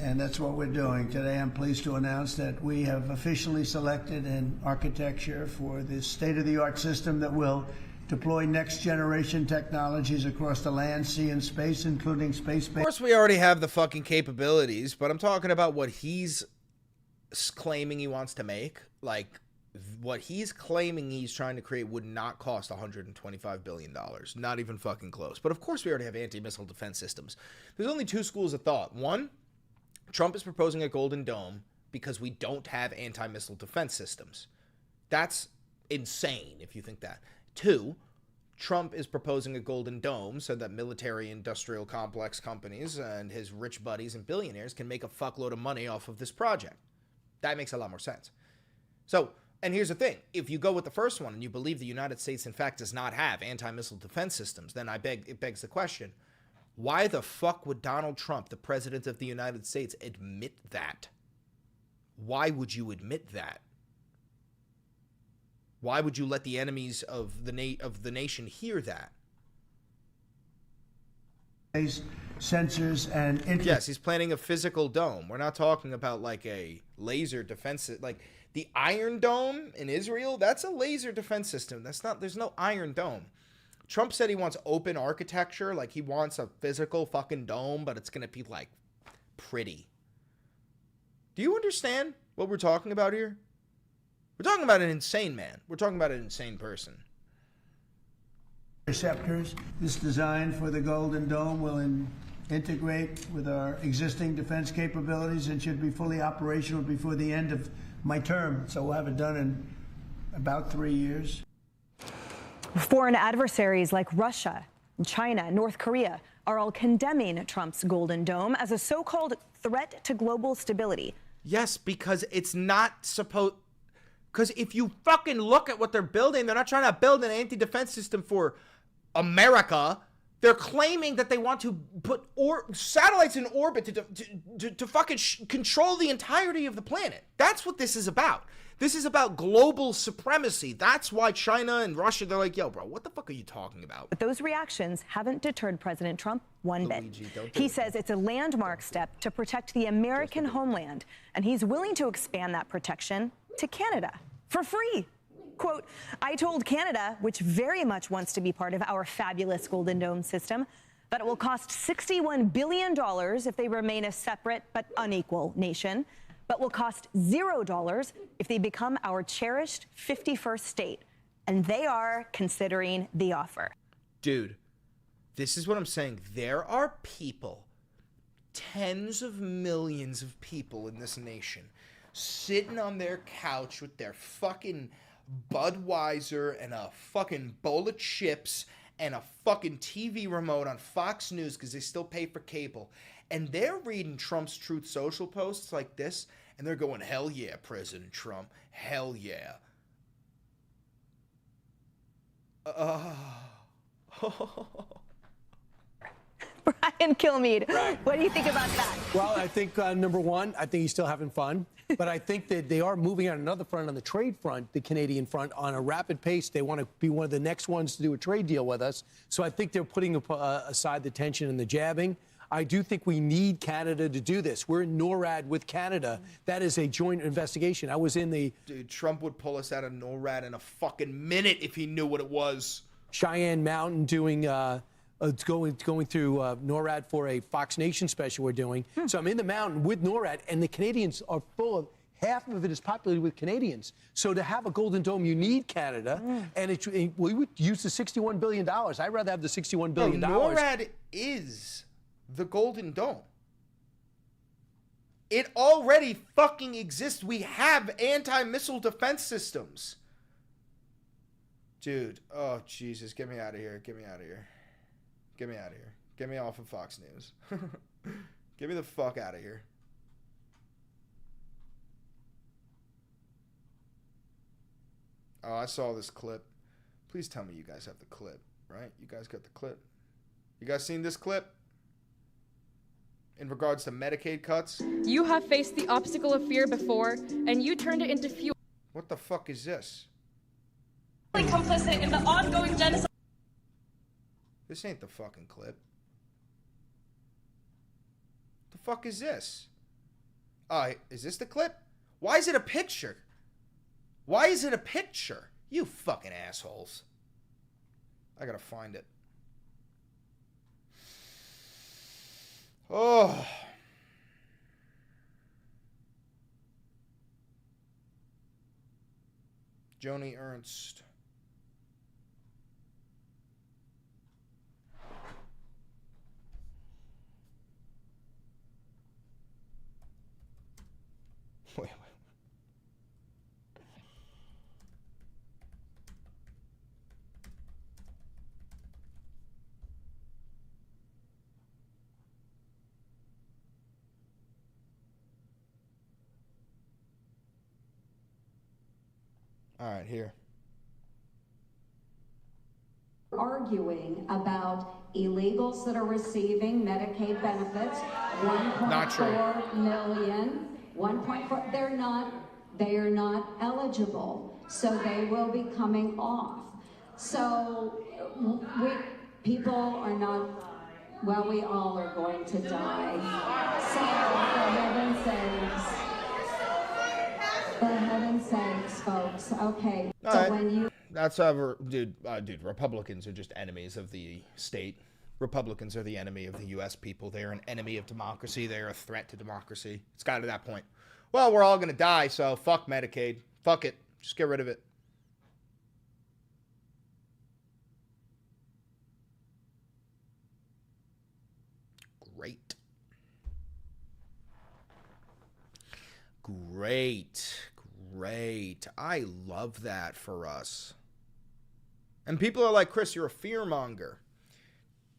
S1: And that's what we're doing. Today, I'm pleased to announce that we have officially selected an architecture for this state-of-the-art system that will deploy next-generation technologies across the land, sea, and space, including space-based...
S2: Of course, we already have the fucking capabilities, but I'm talking about what he's claiming he wants to make. Like, what he's claiming he's trying to create would not cost $125 billion. Not even fucking close. But of course, we already have anti-missile defense systems. There's only two schools of thought. One, Trump is proposing a Golden Dome because we don't have anti-missile defense systems. That's insane if you think that. Two, Trump is proposing a Golden Dome so that military-industrial complex companies and his rich buddies and billionaires can make a fuckload of money off of this project. That makes a lot more sense. So, and here's the thing. If you go with the first one and you believe the United States, in fact, does not have anti-missile defense systems, then it begs the question, why the fuck would Donald Trump, the president of the United States, admit that? Why would you admit that? Why would you let the enemies of the nation hear that?
S1: Sensors and...
S2: Yes, he's planning a physical dome. We're not talking about like a laser defense. Like, The Iron Dome in Israel, that's a laser defense system. There's no Iron Dome. Trump said he wants open architecture, like he wants a physical fucking dome, but it's going to be like pretty. Do you understand what we're talking about here? We're talking about an insane man. We're talking about an insane person.
S1: Receptors. This design for the Golden Dome will integrate with our existing defense capabilities and should be fully operational before the end of my term. So we'll have it done in about 3 years.
S10: Foreign adversaries like Russia, China, North Korea are all condemning Trump's Golden Dome as a so-called threat to global stability.
S2: Yes, because it's not supposed... Because if you fucking look at what they're building, they're not trying to build an anti-defense system for America. They're claiming that they want to put satellites in orbit to fucking control the entirety of the planet. That's what this is about. This is about global supremacy. That's why China and Russia, they're like, yo, bro, what the fuck are you talking about?
S10: But those reactions haven't deterred President Trump one bit. He says it's a landmark step to protect the American homeland, and he's willing to expand that protection to Canada for free. Quote, I told Canada, which very much wants to be part of our fabulous Golden Dome system, that it will cost $61 billion if they remain a separate but unequal nation, but will cost $0 if they become our cherished 51st state. And they are considering the offer.
S2: Dude, this is what I'm saying. There are people, tens of millions of people in this nation, sitting on their couch with their fucking Budweiser and a fucking bowl of chips and a fucking TV remote on Fox News because they still pay for cable. And they're reading Trump's Truth Social posts like this, and they're going, hell yeah, President Trump. Hell yeah.
S10: Brian Kilmeade, what do you think about that?
S17: Well, I think, number one, I think he's still having fun. But I think that they are moving on another front, on the trade front, the Canadian front, on a rapid pace. They want to be one of the next ones to do a trade deal with us. So I think they're putting aside the tension and the jabbing. I do think we need Canada to do this. We're in NORAD with Canada. That is a joint investigation. I was in the...
S2: Dude, Trump would pull us out of NORAD in a fucking minute if he knew what it was.
S17: Cheyenne Mountain doing... going through NORAD for a Fox Nation special we're doing. So I'm in the mountain with NORAD, and the Canadians are full of, half of it is populated with Canadians. So to have a Golden Dome, you need Canada, and we would use the $61 billion. I'd rather have the $61 billion.
S2: No, NORAD is the Golden Dome. It already fucking exists. We have anti-missile defense systems. Dude, oh Jesus, get me out of here. Get me out of here. Get me out of here. Get me off of Fox News. Get me the fuck out of here. Oh, I saw this clip. Please tell me you guys have the clip, right? You guys got the clip. You guys seen this clip? In regards to Medicaid cuts?
S18: You have faced the obstacle of fear before, and you turned it into fuel.
S2: What the fuck is this?
S18: Complicit in the ongoing genocide.
S2: This ain't the fucking clip. The fuck is this? Is this the clip? Why is it a picture? Why is it a picture? You fucking assholes. I gotta find it. Oh. Joni Ernst. Wait. All right, here.
S19: Arguing about illegals that are receiving Medicaid benefits, 1.4 million. 1.4, they are not eligible, so they will be coming off. So people are not, well, we all are going to die. So for heaven's Okay.
S2: All
S19: So
S2: right.
S19: when you
S2: That's however, dude, Republicans are just enemies of the state. Republicans are the enemy of the U.S. people. They are an enemy of democracy. They are a threat to democracy. It's gotten to that point. Well, we're all going to die, so fuck Medicaid. Fuck it. Just get rid of it. Great. Great. I love that for us. And people are like, Chris, you're a fearmonger.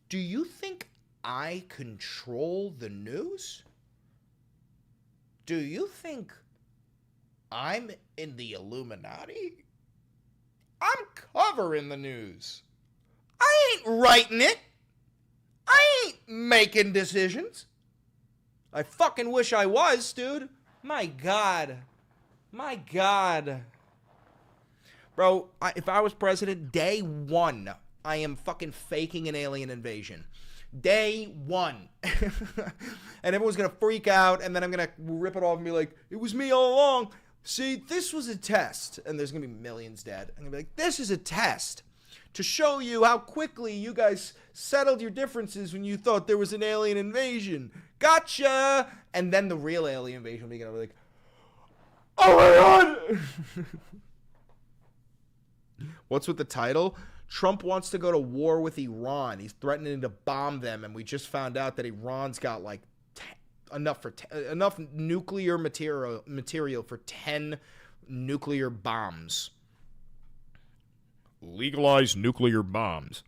S2: Do you think I control the news? Do you think I'm in the Illuminati? I'm covering the news. I ain't writing it. I ain't making decisions. I fucking wish I was, dude. My God. Bro, if I was president, day one, I am fucking faking an alien invasion. Day one. And everyone's going to freak out, and then I'm going to rip it off and be like, it was me all along. See, this was a test. And there's going to be millions dead. I'm going to be like, this is a test to show you how quickly you guys settled your differences when you thought there was an alien invasion. Gotcha! And then the real alien invasion will be going to be like, oh my God! What's with the title? Trump wants to go to war with Iran. He's threatening to bomb them, and we just found out that Iran's got like enough nuclear material for 10 nuclear bombs. Legalize nuclear bombs.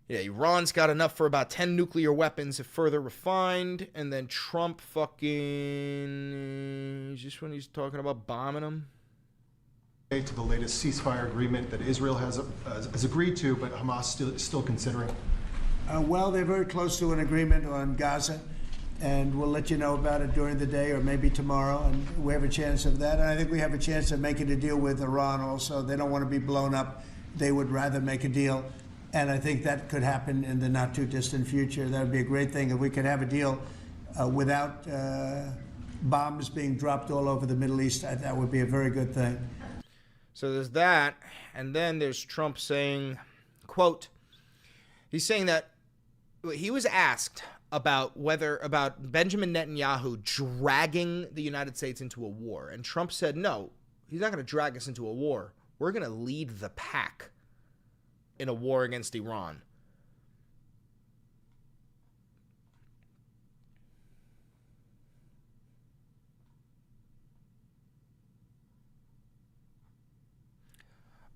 S2: Yeah, Iran's got enough for about 10 nuclear weapons if further refined, and then Trump fucking... just when he's talking about bombing them?
S14: To the latest ceasefire agreement that Israel has agreed to, but Hamas still considering?
S1: Well, they're very close to an agreement on Gaza, and we'll let you know about it during the day or maybe tomorrow, and we have a chance of that. And I think we have a chance of making a deal with Iran also. They don't want to be blown up. They would rather make a deal, and I think that could happen in the not-too-distant future. That would be a great thing if we could have a deal without bombs being dropped all over the Middle East. That would be a very good thing.
S2: So there's that, and then there's Trump saying, quote, he's saying that he was asked about Benjamin Netanyahu dragging the United States into a war, and Trump said, no, he's not going to drag us into a war. We're going to lead the pack in a war against Iran.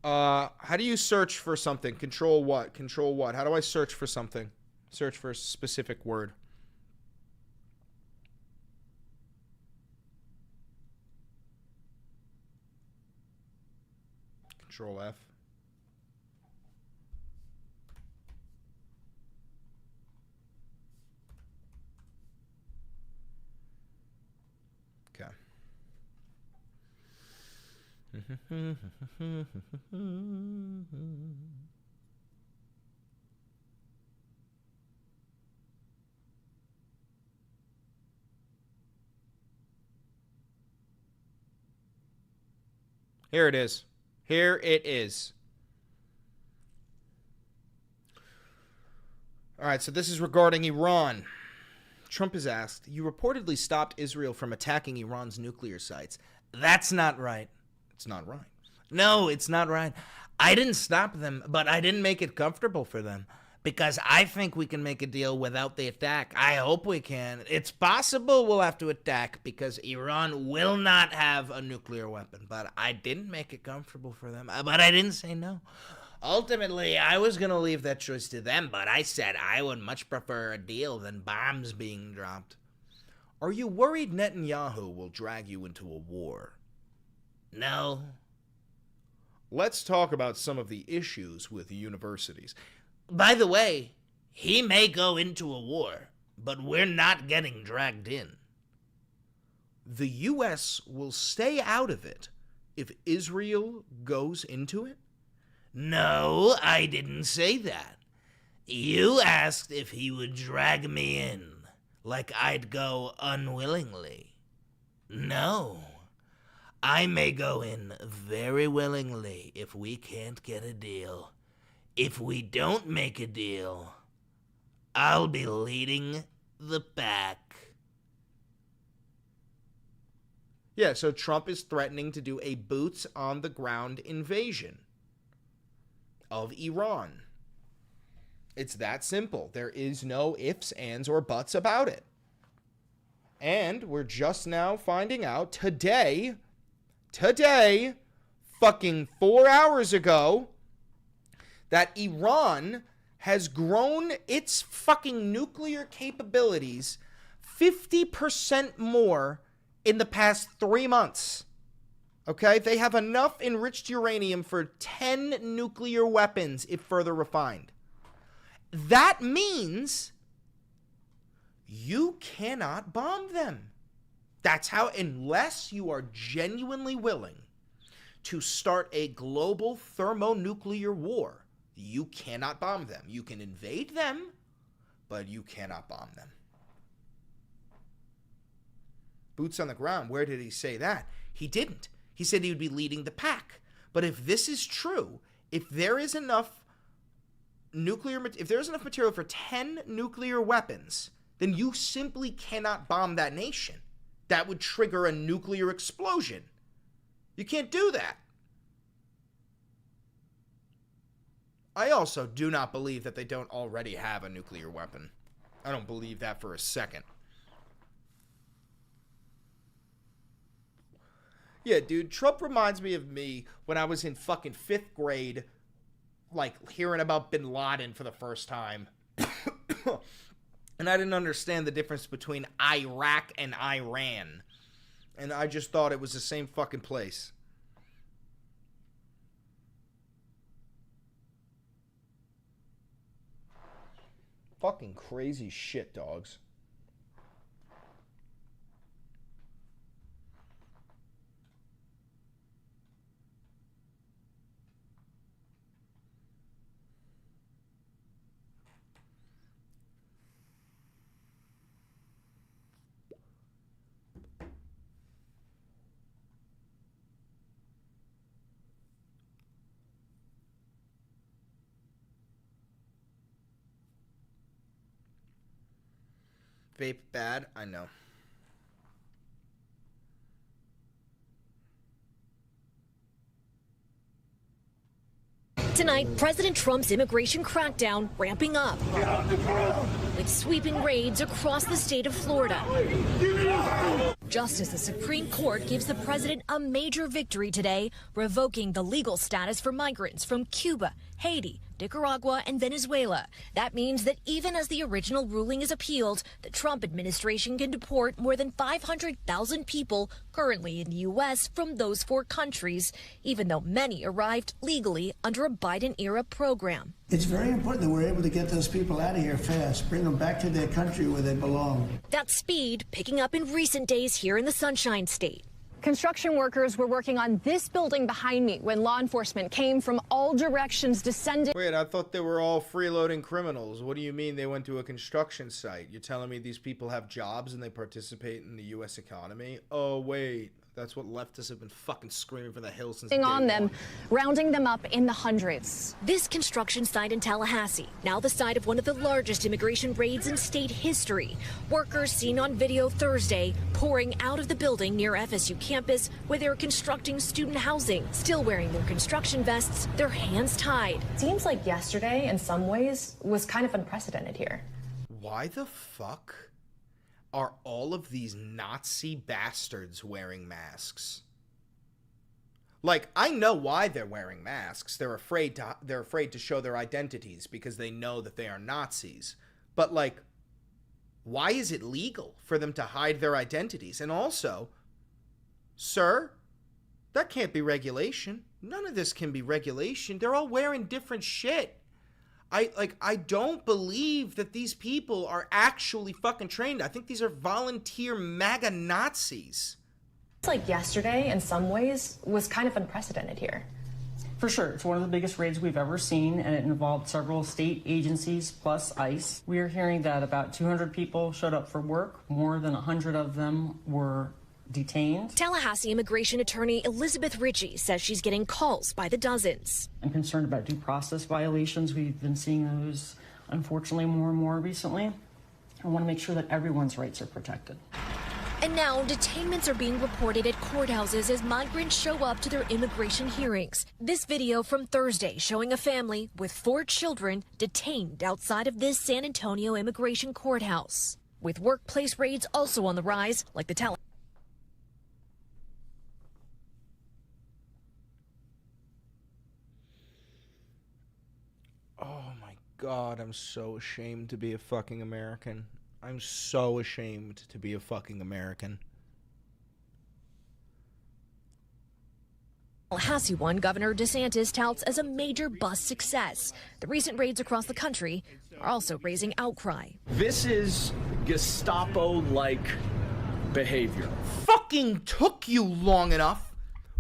S2: How do you search for something? Control what? Control what? How do I search for something? Search for a specific word. Control F. Okay. Here it is. Here it is. All right, so this is regarding Iran. Trump is asked, you reportedly stopped Israel from attacking Iran's nuclear sites. That's not right. It's not right. No, it's not right. I didn't stop them, but I didn't make it comfortable for them because I think we can make a deal without the attack. I hope we can. It's possible we'll have to attack because Iran will not have a nuclear weapon, but I didn't make it comfortable for them. But I didn't say no. Ultimately, I was going to leave that choice to them, but I said I would much prefer a deal than bombs being dropped. Are you worried Netanyahu will drag you into a war? No. Let's talk about some of the issues with universities. By the way, he may go into a war, but we're not getting dragged in. The U.S. will stay out of it if Israel goes into it? No, I didn't say that. You asked if he would drag me in, like I'd go unwillingly. No. I may go in very willingly if we can't get a deal. If we don't make a deal, I'll be leading the pack. Yeah, so Trump is threatening to do a boots-on-the-ground invasion of Iran. It's that simple. There is no ifs, ands, or buts about it. And we're just now finding out today, fucking 4 hours ago, that Iran has grown its fucking nuclear capabilities 50% more in the past 3 months. Okay? They have enough enriched uranium for 10 nuclear weapons if further refined. That means you cannot bomb them. That's how, unless you are genuinely willing to start a global thermonuclear war, you cannot bomb them. You can invade them, but you cannot bomb them. Boots on the ground. Where did he say that? He didn't. He said he would be leading the pack. But if this is true, if there is enough material for 10 nuclear weapons, then you simply cannot bomb that nation. That would trigger a nuclear explosion. You can't do that. I also do not believe that they don't already have a nuclear weapon. I don't believe that for a second. Yeah, dude, Trump reminds me of me when I was in fucking 5th grade, like, hearing about bin Laden for the first time. And I didn't understand the difference between Iraq and Iran. And I just thought it was the same fucking place. Fucking crazy shit, dogs. Vape bad? I know.
S20: Tonight, President Trump's immigration crackdown ramping up, with sweeping raids across the state of Florida. Just as the Supreme Court gives the president a major victory today, revoking the legal status for migrants from Cuba, Haiti, Nicaragua, and Venezuela. That means that even as the original ruling is appealed, the Trump administration can deport more than 500,000 people currently in the U.S. from those 4 countries, even though many arrived legally under a Biden-era program.
S1: It's very important that we're able to get those people out of here fast, bring them back to their country where they belong.
S20: That speed picking up in recent days here in the Sunshine State.
S10: Construction workers were working on this building behind me when law enforcement came from all directions descending.
S2: Wait, I thought they were all freeloading criminals. What do you mean they went to a construction site? You're telling me these people have jobs and they participate in the U.S. economy? Oh, wait. That's what leftists have been fucking screaming for the hills since
S10: on them, rounding them up in the hundreds.
S20: This construction site in Tallahassee, now the site of one of the largest immigration raids in state history. Workers seen on video Thursday pouring out of the building near FSU campus where they're constructing student housing, still wearing their construction vests, their hands tied.
S10: Seems like yesterday, in some ways, was kind of unprecedented here.
S2: Why the fuck are all of these Nazi bastards wearing masks? Like, I know why they're wearing masks. They're afraid to show their identities because they know that they are Nazis. But, like, why is it legal for them to hide their identities? And also, sir, that can't be regulation. None of this can be regulation. They're all wearing different shit. I don't believe that these people are actually fucking trained. I think these are volunteer MAGA Nazis.
S10: It's like yesterday, in some ways, was kind of unprecedented here.
S21: For sure. It's one of the biggest raids we've ever seen, and it involved several state agencies plus ICE. We are hearing that about 200 people showed up for work. More than 100 of them were detained.
S20: Tallahassee immigration attorney Elizabeth Ritchie says she's getting calls by the dozens.
S21: I'm concerned about due process violations. We've been seeing those, unfortunately, more and more recently. I want to make sure that everyone's rights are protected.
S20: And now detainments are being reported at courthouses as migrants show up to their immigration hearings. This video from Thursday showing a family with 4 children detained outside of this San Antonio immigration courthouse. With workplace raids also on the rise, like the Tallahassee.
S2: Oh my God, I'm so ashamed to be a fucking American. I'm so ashamed to be a fucking American.
S20: Tallahassee one Governor DeSantis touts as a major bus success. The recent raids across the country are also raising outcry.
S4: This is Gestapo-like behavior.
S2: Fucking took you long enough.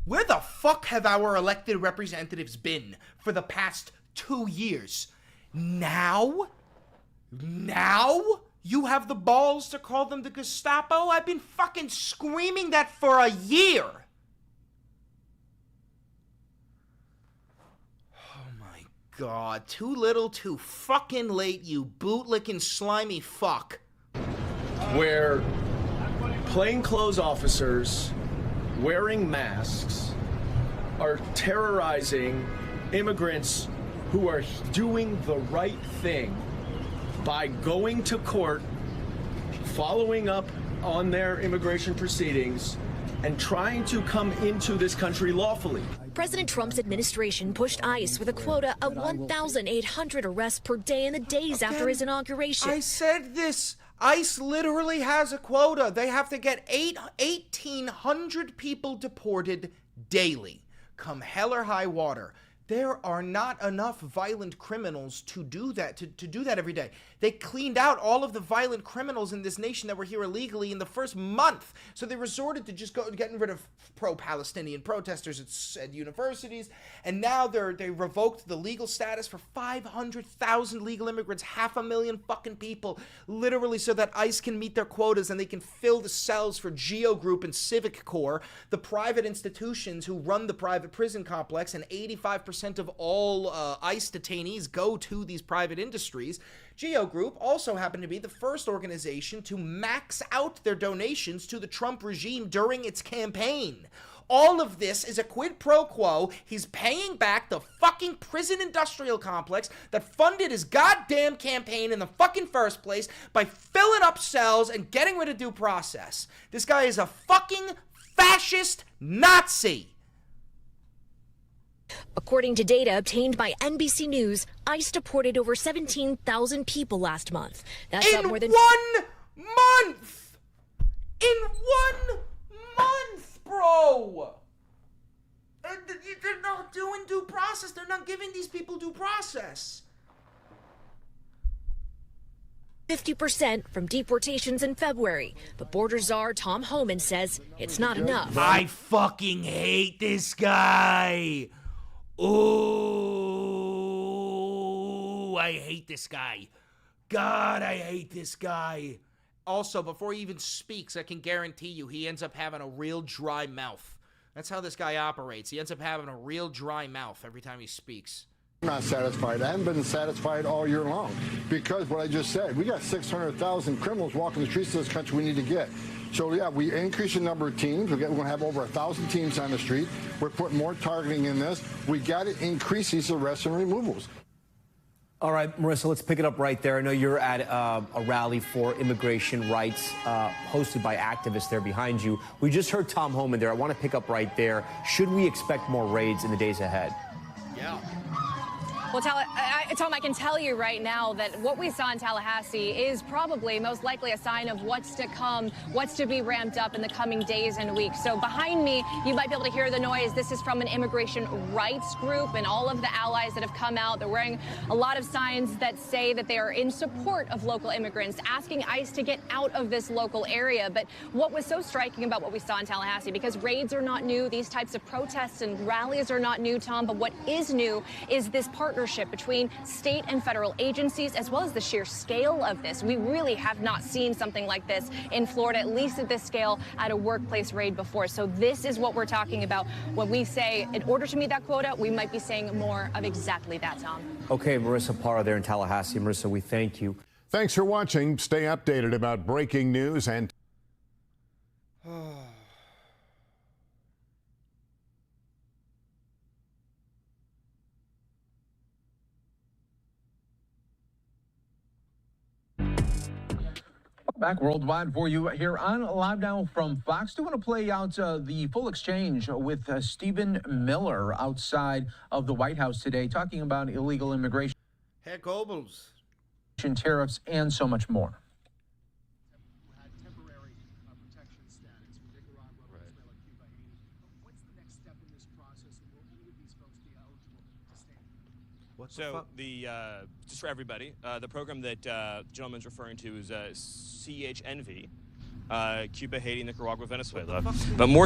S2: Where the fuck have our elected representatives been for the past 2 years? Now you have the balls to call them the Gestapo? I've been fucking screaming that for a year. Oh my God. Too little, too fucking late, you bootlicking slimy fuck.
S4: Where plainclothes officers wearing masks are terrorizing immigrants who are doing the right thing by going to court, following up on their immigration proceedings, and trying to come into this country lawfully.
S20: President Trump's administration pushed ICE with a quota of 1,800 arrests per day in the days after his inauguration.
S2: I said this. ICE literally has a quota. They have to get 1,800 people deported daily, come hell or high water. There are not enough violent criminals to do that, to do that every day. They cleaned out all of the violent criminals in this nation that were here illegally in the first month. So they resorted to just getting rid of pro-Palestinian protesters at universities. And now they revoked the legal status for 500,000 legal immigrants, 500,000 fucking people, literally so that ICE can meet their quotas and they can fill the cells for Geo Group and Civic Corps, the private institutions who run the private prison complex, and 85% of all ICE detainees go to these private industries. Geo Group also happened to be the first organization to max out their donations to the Trump regime during its campaign. All of this is a quid pro quo. He's paying back the fucking prison industrial complex that funded his goddamn campaign in the fucking first place by filling up cells and getting rid of due process. This guy is a fucking fascist Nazi.
S20: According to data obtained by NBC News, ICE deported over 17,000 people last month. That's up more than
S2: 1 month! In 1 month, bro! They're not doing due process. They're not giving these people due process.
S20: 50% from deportations in February. But border czar Tom Homan says it's not enough.
S2: I fucking hate this guy. Ooh, I hate this guy. God, I hate this guy. Also, before he even speaks, I can guarantee you he ends up having a real dry mouth. That's how this guy operates. He ends up having a real dry mouth every time he speaks.
S22: I'm not satisfied. I haven't been satisfied all year long because what I just said, we got 600,000 criminals walking the streets of this country we need to get. So, yeah, we increase the number of teams. We're going to have over 1,000 teams on the street. We're putting more targeting in this. We got to increase these arrests and removals.
S23: All right, Marissa, let's pick it up right there. I know you're at a rally for immigration rights hosted by activists there behind you. We just heard Tom Homan there. I want to pick up right there. Should we expect more raids in the days ahead?
S2: Yeah.
S24: Well, Tom, I can tell you right now that what we saw in Tallahassee is probably most likely a sign of what's to come, what's to be ramped up in the coming days and weeks. So behind me, you might be able to hear the noise. This is from an immigration rights group, and all of the allies that have come out, they're wearing a lot of signs that say that they are in support of local immigrants, asking ICE to get out of this local area. But what was so striking about what we saw in Tallahassee, because raids are not new, these types of protests and rallies are not new, Tom, but what is new is this partnership partnership between state and federal agencies, as well as the sheer scale of this. We really have not seen something like this in Florida, at least at this scale, at a workplace raid before. So this is what we're talking about when we say, in order to meet that quota, we might be saying more of exactly that, Tom.
S23: Okay, Marissa Parra there in Tallahassee. Marissa, we thank you.
S3: Thanks for watching. Stay updated about breaking news and...
S5: Back worldwide for you here on Live Now from Fox. Do want to play out the full exchange with Stephen Miller outside of the White House today, talking about illegal immigration,
S2: Herr Goebbels,
S5: tariffs, and so much more.
S6: So just for everybody, the program that the gentleman's referring to is CHNV, Cuba, Haiti, Nicaragua, Venezuela. But more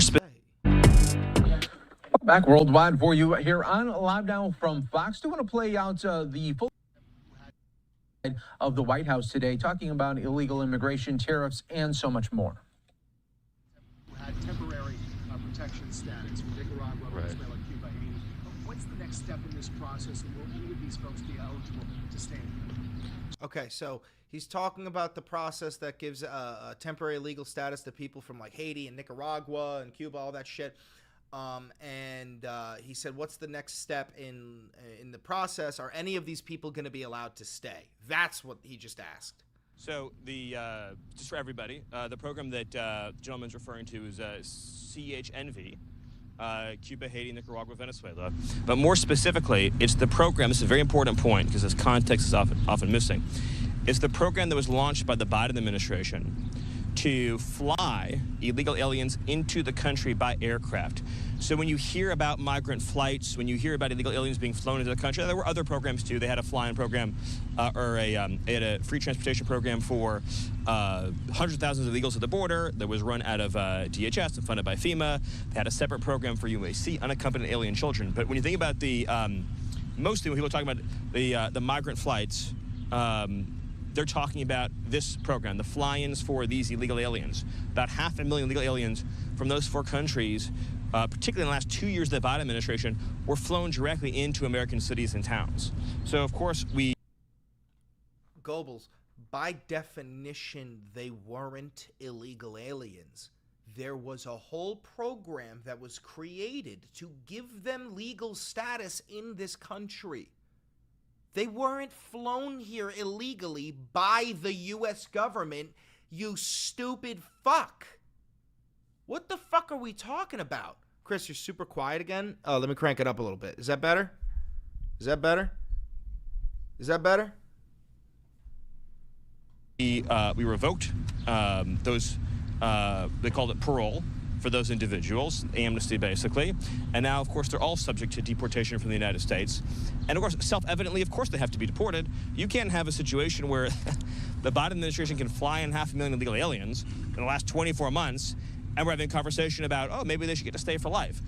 S5: Back worldwide for you here on Live Now from Fox. Do want to play out the full of the White House today, talking about illegal immigration, tariffs, and so much more.
S7: Had temporary protection status for Nicaragua, Venezuela, Cuba, Haiti. What's the next step in this process, and when would these folks be eligible to stay?
S2: Okay, so he's talking about the process that gives a temporary legal status to people from like Haiti and Nicaragua and Cuba, all that shit. He said, what's the next step in the process? Are any of these people going to be allowed to stay? That's what he just asked.
S6: So just for everybody, the program that the gentleman's referring to is CHNV, Cuba, Haiti, Nicaragua, Venezuela. But more specifically, it's the program, this is a very important point because this context is often missing. It's the program that was launched by the Biden administration to fly illegal aliens into the country by aircraft. So when you hear about migrant flights, when you hear about illegal aliens being flown into the country, there were other programs too. They had a flying program they had a free transportation program for hundreds of thousands of illegals at the border that was run out of DHS and funded by FEMA. They had a separate program for UAC, unaccompanied alien children. But when you think about mostly when people talk about the migrant flights, they're talking about this program, the fly-ins for these illegal aliens. About 500,000 illegal aliens from those 4 countries, particularly in the last 2 years of the Biden administration, were flown directly into American cities and towns. So, of course,
S2: Goebbels, by definition, they weren't illegal aliens. There was a whole program that was created to give them legal status in this country. They weren't flown here illegally by the U.S. government, you stupid fuck. What the fuck are we talking about? Chris, you're super quiet again. Oh, let me crank it up a little bit. Is that better? Is that better? Is that better?
S6: We revoked those, they called it parole for those individuals, amnesty basically. And now, of course, they're all subject to deportation from the United States. And of course, self-evidently, of course, they have to be deported. You can't have a situation where the Biden administration can fly in 500,000 illegal aliens in the last 24 months, and we're having a conversation about, oh, maybe they should get to stay for life.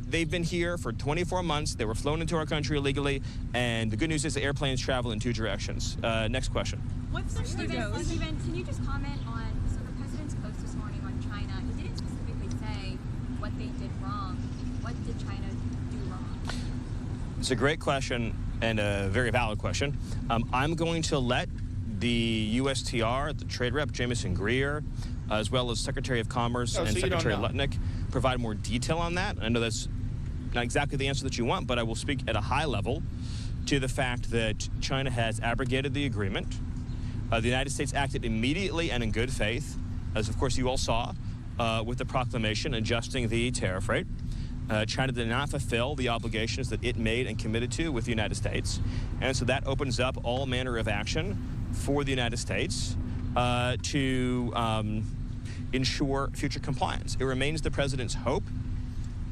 S6: They've been here for 24 months. They were flown into our country illegally, and the good news is the airplanes travel in 2 directions. Next question.
S25: What's the Stephen, can you just comment on, so the president's post this morning on China, he didn't specifically say what they did wrong. What did China do wrong?
S6: It's a great question and a very valid question. I'm going to let the USTR, the trade rep, Jamieson Greer, as well as Secretary of Commerce and Secretary Lutnick, provide more detail on that. I know that's not exactly the answer that you want, but I will speak at a high level to the fact that China has abrogated the agreement. The United States acted immediately and in good faith, as of course you all saw, with the proclamation adjusting the tariff rate. China did not fulfill the obligations that it made and committed to with the United States. And so that opens up all manner of action for the United States to ensure future compliance. It remains the president's hope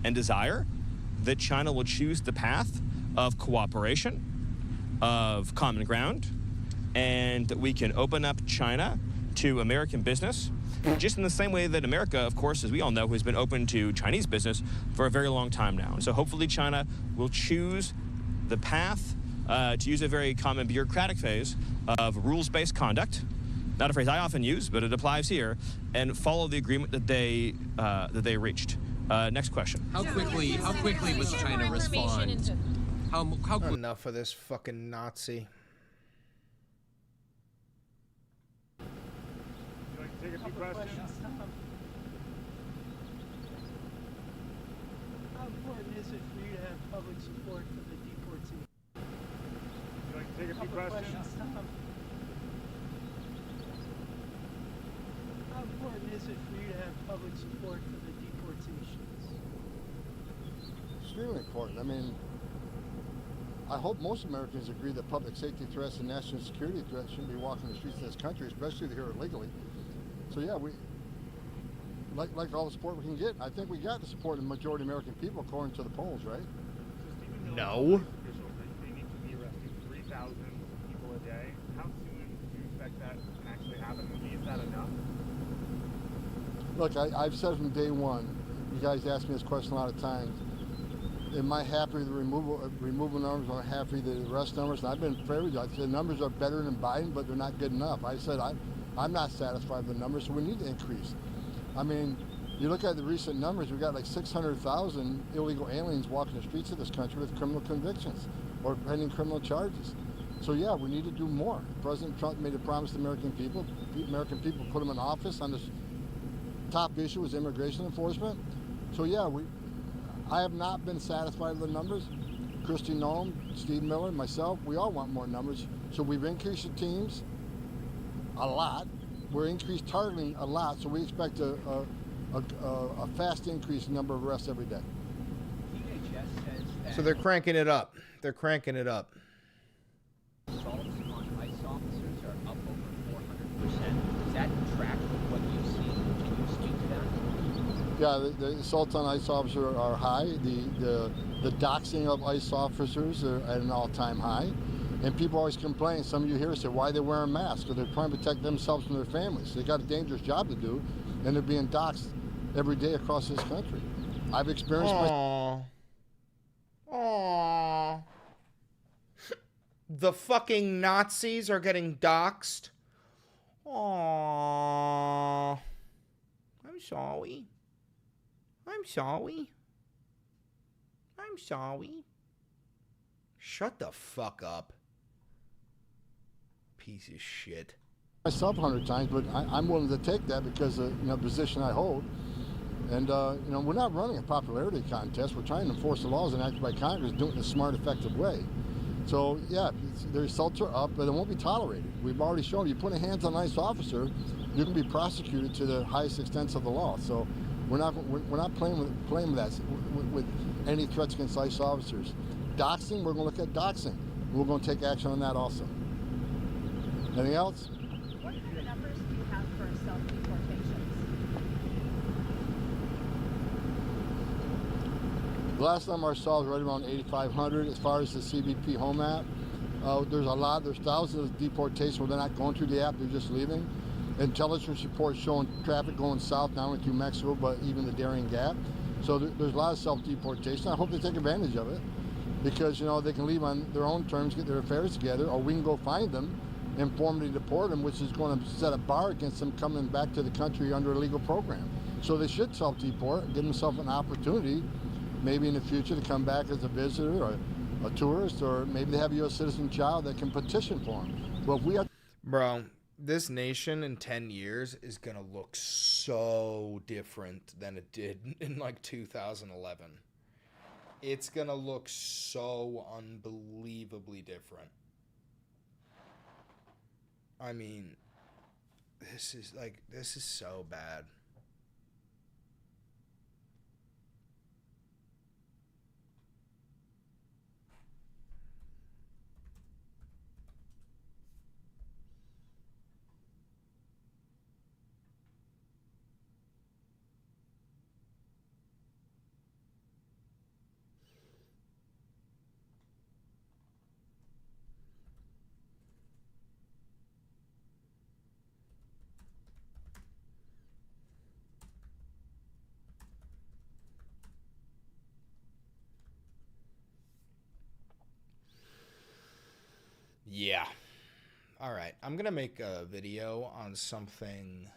S6: and desire that China will choose the path of cooperation, of common ground, and that we can open up China to American business, just in the same way that America, of course, as we all know, has been open to Chinese business for a very long time now. And so hopefully China will choose the path to use a very common bureaucratic phrase of rules-based conduct, not a phrase I often use, but it applies here, and follow the agreement that they reached. Next question.
S8: How quickly was China respond? How
S2: Enough of this fucking Nazi.
S9: Take a few questions.
S1: How important is it for you to have public support for the deportees?
S9: Would you like to take a few questions?
S1: How important is it for you to have public support for the deportations?
S22: Extremely important. I mean, I hope most Americans agree that public safety threats and national security threats shouldn't be walking the streets of this country, especially if they're here illegally. So yeah, we like all the support we can get. I think we got the support of the majority of American people, according to the polls, right?
S2: No.
S9: They need to be arresting 3,000 people a day. How soon do you expect that can actually happen? Is that enough?
S22: Look, I've said from day one, you guys ask me this question a lot of times, am I happy with the removal numbers or happy with the arrest numbers? And I've been fair with you. I said the numbers are better than Biden, but they're not good enough. I said I'm not satisfied with the numbers, so we need to increase. I mean, you look at the recent numbers, we've got like 600,000 illegal aliens walking the streets of this country with criminal convictions or pending criminal charges. So yeah, we need to do more. President Trump made a promise to the American people. The American people put him in office on this top issue was immigration enforcement. So yeah, I have not been satisfied with the numbers. Kristi Noem, Steve Miller, myself, we all want more numbers. So we've increased the teams a lot. We're increased targeting a lot. So we expect a fast increase in number of arrests every day.
S2: So they're cranking it up. They're cranking it up.
S5: Assaults on ICE officers are up over 400%. Does that track with what you've seen? Can you speak to that?
S22: Yeah, the assaults on ICE officers are high. The doxing of ICE officers are at an all-time high. And people always complain, some of you here say, why are they wearing masks? Or they're trying to protect themselves from their families. They got a dangerous job to do, and they're being doxed every day across this country. I've experienced
S2: Aww. The fucking Nazis are getting doxxed. Aww. I'm sorry. I'm sorry. I'm sorry. Shut the fuck up. Piece of shit.
S22: myself 100 times, but I'm willing to take that because of the position I hold. And we're not running a popularity contest. We're trying to enforce the laws enacted by Congress, doing it in a smart, effective way. So yeah, the results are up, but it won't be tolerated. We've already shown you put a hands on an ICE officer, you can be prosecuted to the highest extents of the law. So we're not playing with that with any threats against ICE officers. Doxing, we're going to look at doxing. We're going to take action on that also. Anything else?
S25: What kind of numbers do you have for self-deportations?
S22: The last number I saw was right around 8,500. As far as the CBP home app, there's a lot. There's thousands of deportations where they're not going through the app, they're just leaving. Intelligence reports showing traffic going south, not only through Mexico, but even the Darien Gap. So there's a lot of self-deportation. I hope they take advantage of it because, they can leave on their own terms, get their affairs together, or we can go find them and formally deport them, which is going to set a bar against them coming back to the country under a legal program. So they should self-deport, give themselves an opportunity, maybe in the future, to come back as a visitor or a tourist, or maybe they have a U.S. citizen child that can petition for them. Well, if we have...
S2: Bro, this nation in 10 years is going to look so different than it did in like 2011. It's going to look so unbelievably different. I mean, this is so bad. Yeah. All right. I'm going to make a video on something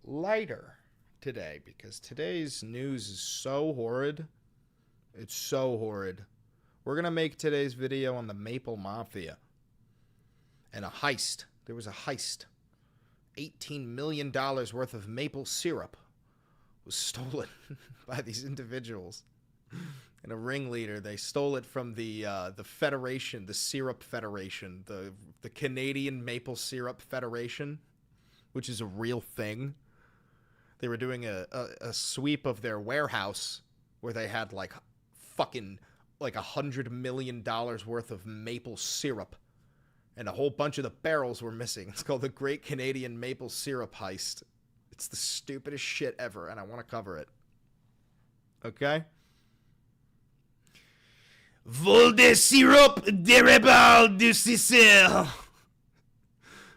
S2: lighter today because today's news is so horrid. It's so horrid. We're going to make today's video on the Maple Mafia and a heist. There was a heist. $18 million worth of maple syrup was stolen by these individuals. And a ringleader, they stole it from the Federation, the Syrup Federation, the Canadian Maple Syrup Federation, which is a real thing. They were doing a sweep of their warehouse where they had like fucking like $100 million worth of maple syrup, and a whole bunch of the barrels were missing. It's called the Great Canadian Maple Syrup Heist. It's the stupidest shit ever, and I want to cover it. Okay? Vol de syrup d'érable du Sicile.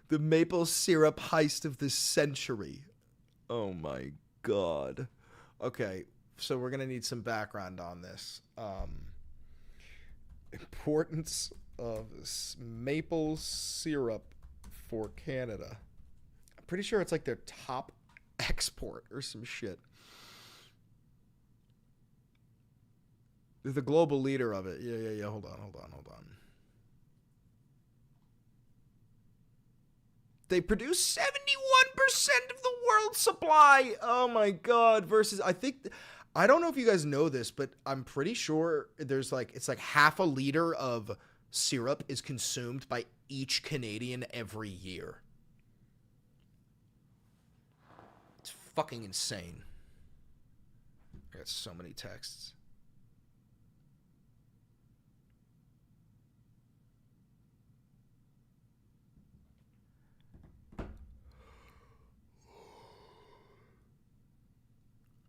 S2: The maple syrup heist of the century. Oh my god. Okay, so we're going to need some background on this. Importance of maple syrup for Canada. I'm pretty sure it's like their top export or some shit. They're the global leader of it. Yeah. Hold on. They produce 71% of the world's supply. Oh my god. Versus, I don't know if you guys know this, but I'm pretty sure there's like, it's like half a liter of syrup is consumed by each Canadian every year. It's fucking insane. I got so many texts.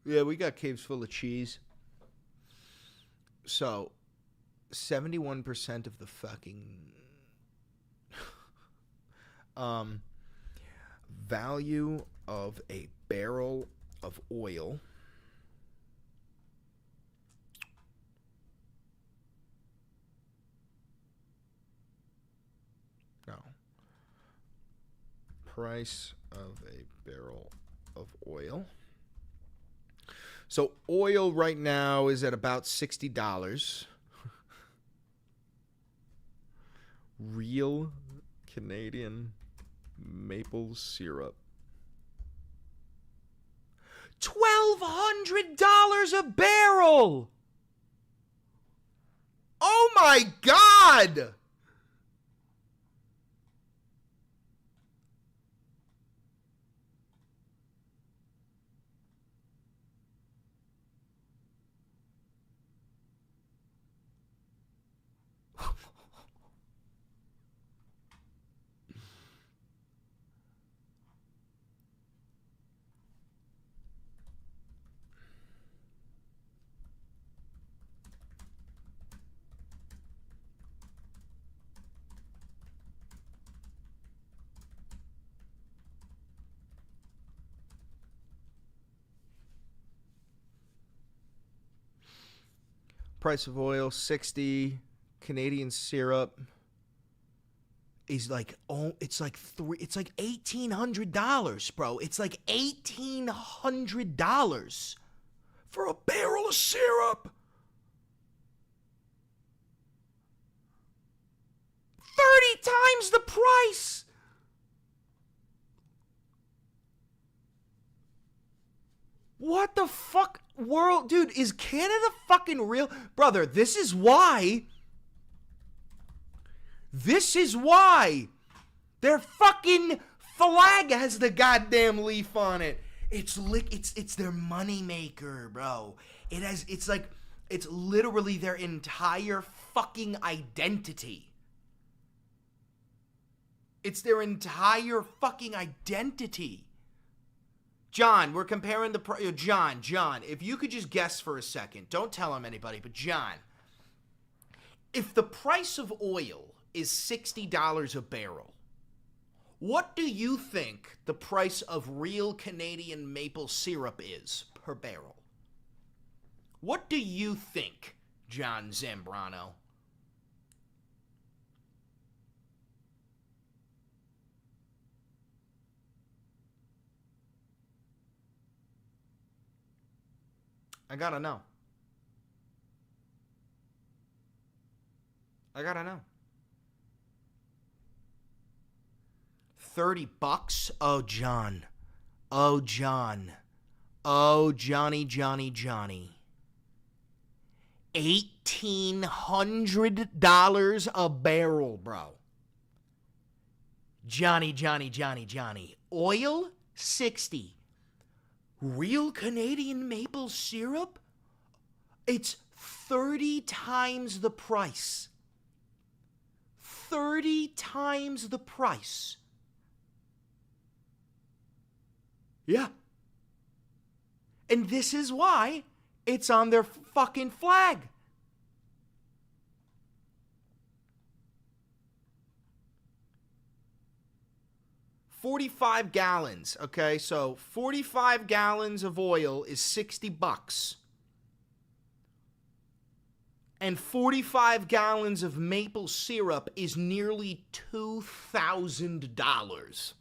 S2: Yeah, we got caves full of cheese. So, 71% of the fucking value of a barrel of oil price of a barrel of oil. So oil right now is at about $60. Real Canadian maple syrup. $1,200 a barrel. Oh my God. Price of oil, 60. Canadian syrup is like, it's like $1,800, bro. It's like $1,800 for a barrel of syrup. 30 times the price. What the fuck, world? Dude, is Canada fucking real? Brother, this is why their fucking flag has the goddamn leaf on it. It's their moneymaker, bro. It's literally their entire fucking identity. It's their entire fucking identity. John, we're comparing the John, if you could just guess for a second. Don't tell him anybody, but John, if the price of oil is $60 a barrel, what do you think the price of real Canadian maple syrup is per barrel? What do you think, John Zambrano? I gotta know. I gotta know. $30? Oh, John. Oh, John. Oh, Johnny. $1,800 a barrel, bro. Johnny. Oil? 60. Real Canadian maple syrup? It's 30 times the price. 30 times the price. Yeah. And this is why it's on their fucking flag. $45 gallons, okay? So 45 gallons of oil is $60. And 45 gallons of maple syrup is nearly $2,000.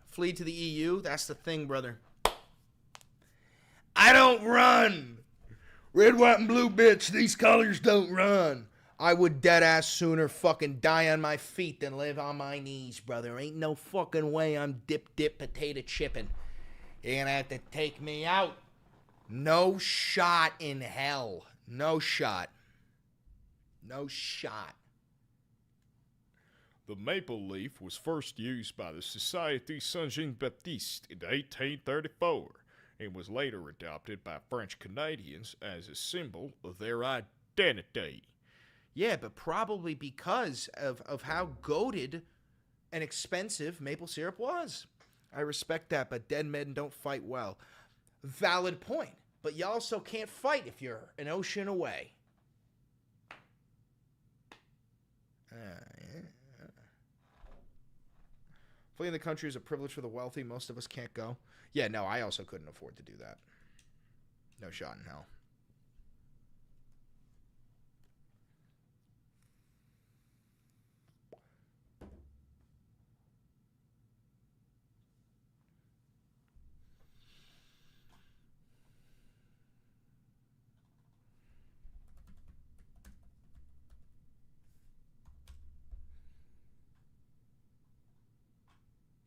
S2: Flee to the EU? That's the thing, brother. I don't run. Red, white, and blue, bitch. These colors don't run. I would dead-ass sooner fucking die on my feet than live on my knees, brother. Ain't no fucking way I'm dip potato chipping. You're gonna have to take me out. No shot in hell. No shot. No shot.
S11: The maple leaf was first used by the Société Saint-Jean-Baptiste in 1834 and was later adopted by French Canadians as a symbol of their identity.
S2: Yeah, but probably because of how goated and expensive maple syrup was. I respect that, but dead men don't fight well. Valid point. But you also can't fight if you're an ocean away. Fleeing the country is a privilege for the wealthy. Most of us can't go. Yeah, no, I also couldn't afford to do that. No shot in hell.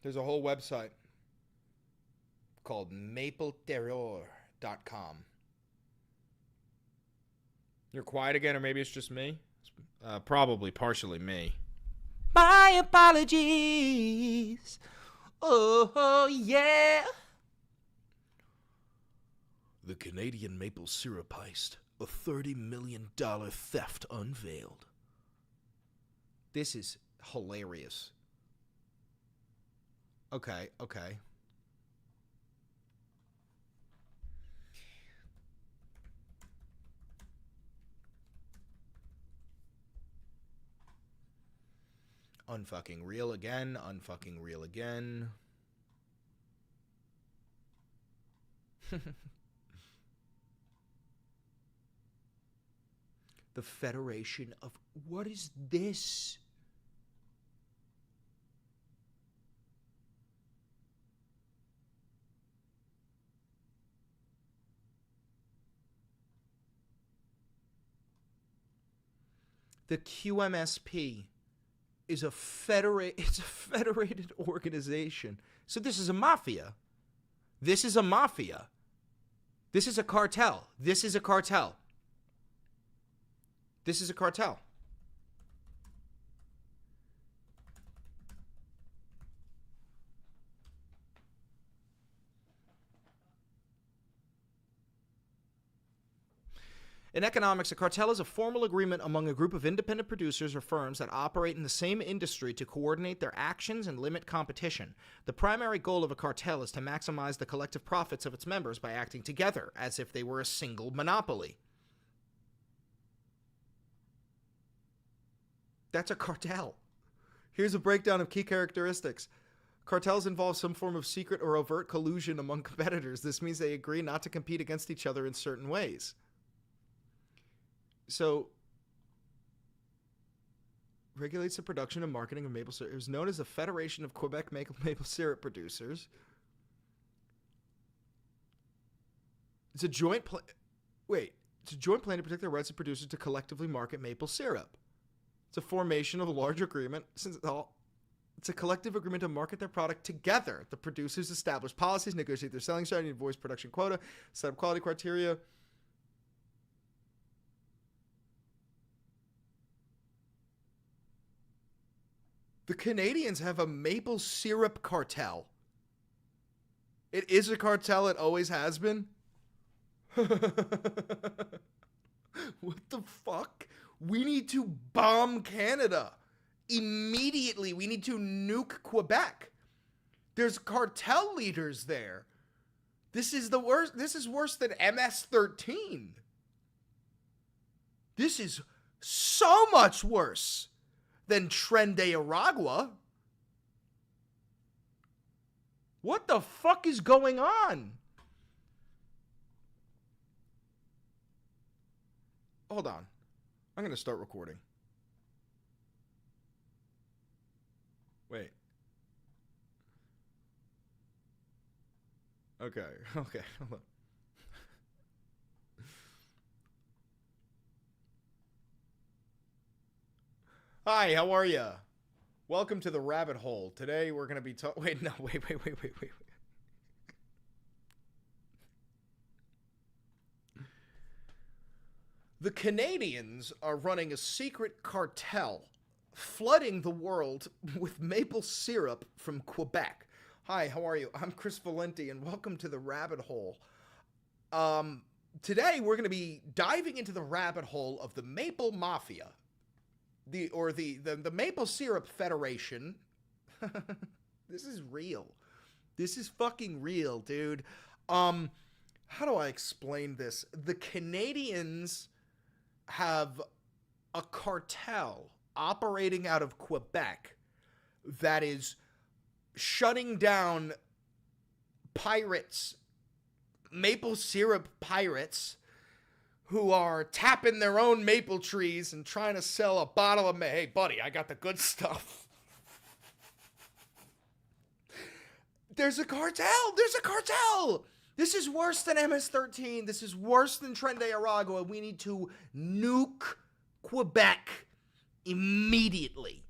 S2: There's a whole website called mapleterror.com. You're quiet again, or maybe it's just me? Probably partially me. My apologies. Oh, yeah. The Canadian maple syrup heist. A $30 million theft unveiled. This is hilarious. Okay. Unfucking real again. The Federation of... What is this? The QMSP is a federated organization. So this is a mafia. This is a mafia. This is a cartel. This is a cartel. This is a cartel. In economics, a cartel is a formal agreement among a group of independent producers or firms that operate in the same industry to coordinate their actions and limit competition. The primary goal of a cartel is to maximize the collective profits of its members by acting together as if they were a single monopoly. That's a cartel. Here's a breakdown of key characteristics. Cartels involve some form of secret or overt collusion among competitors. This means they agree not to compete against each other in certain ways. So, regulates the production and marketing of maple syrup. It was known as the Federation of Quebec Maple Syrup Producers. It's a joint plan. It's a joint plan to protect the rights of producers to collectively market maple syrup. It's a formation of a large agreement. It's a collective agreement to market their product together. The producers establish policies, negotiate their selling strategy, voice production quota, set up quality criteria. The Canadians have a maple syrup cartel. It is a cartel. It always has been. What the fuck? We need to bomb Canada. Immediately, we need to nuke Quebec. There's cartel leaders there. This is the worst. This is worse than MS-13. This is so much worse than Tren de Aragua. What the fuck is going on? Hold on. I'm going to start recording. Wait. Okay. Hold on. Hi, how are ya? Welcome to the rabbit hole. Today we're going to be talking... Wait. The Canadians are running a secret cartel, flooding the world with maple syrup from Quebec. Hi, how are you? I'm Chris Valenti, and welcome to the rabbit hole. Today we're going to be diving into the rabbit hole of the Maple Mafia, the Maple Syrup Federation. This is real. This is fucking real, dude. How do I explain this? The Canadians have a cartel operating out of Quebec that is shutting down pirates, maple syrup pirates, who are tapping their own maple trees and trying to sell a bottle of... Hey, buddy, I got the good stuff. There's a cartel. There's a cartel. This is worse than MS-13. This is worse than Tren de Aragua. We need to nuke Quebec immediately.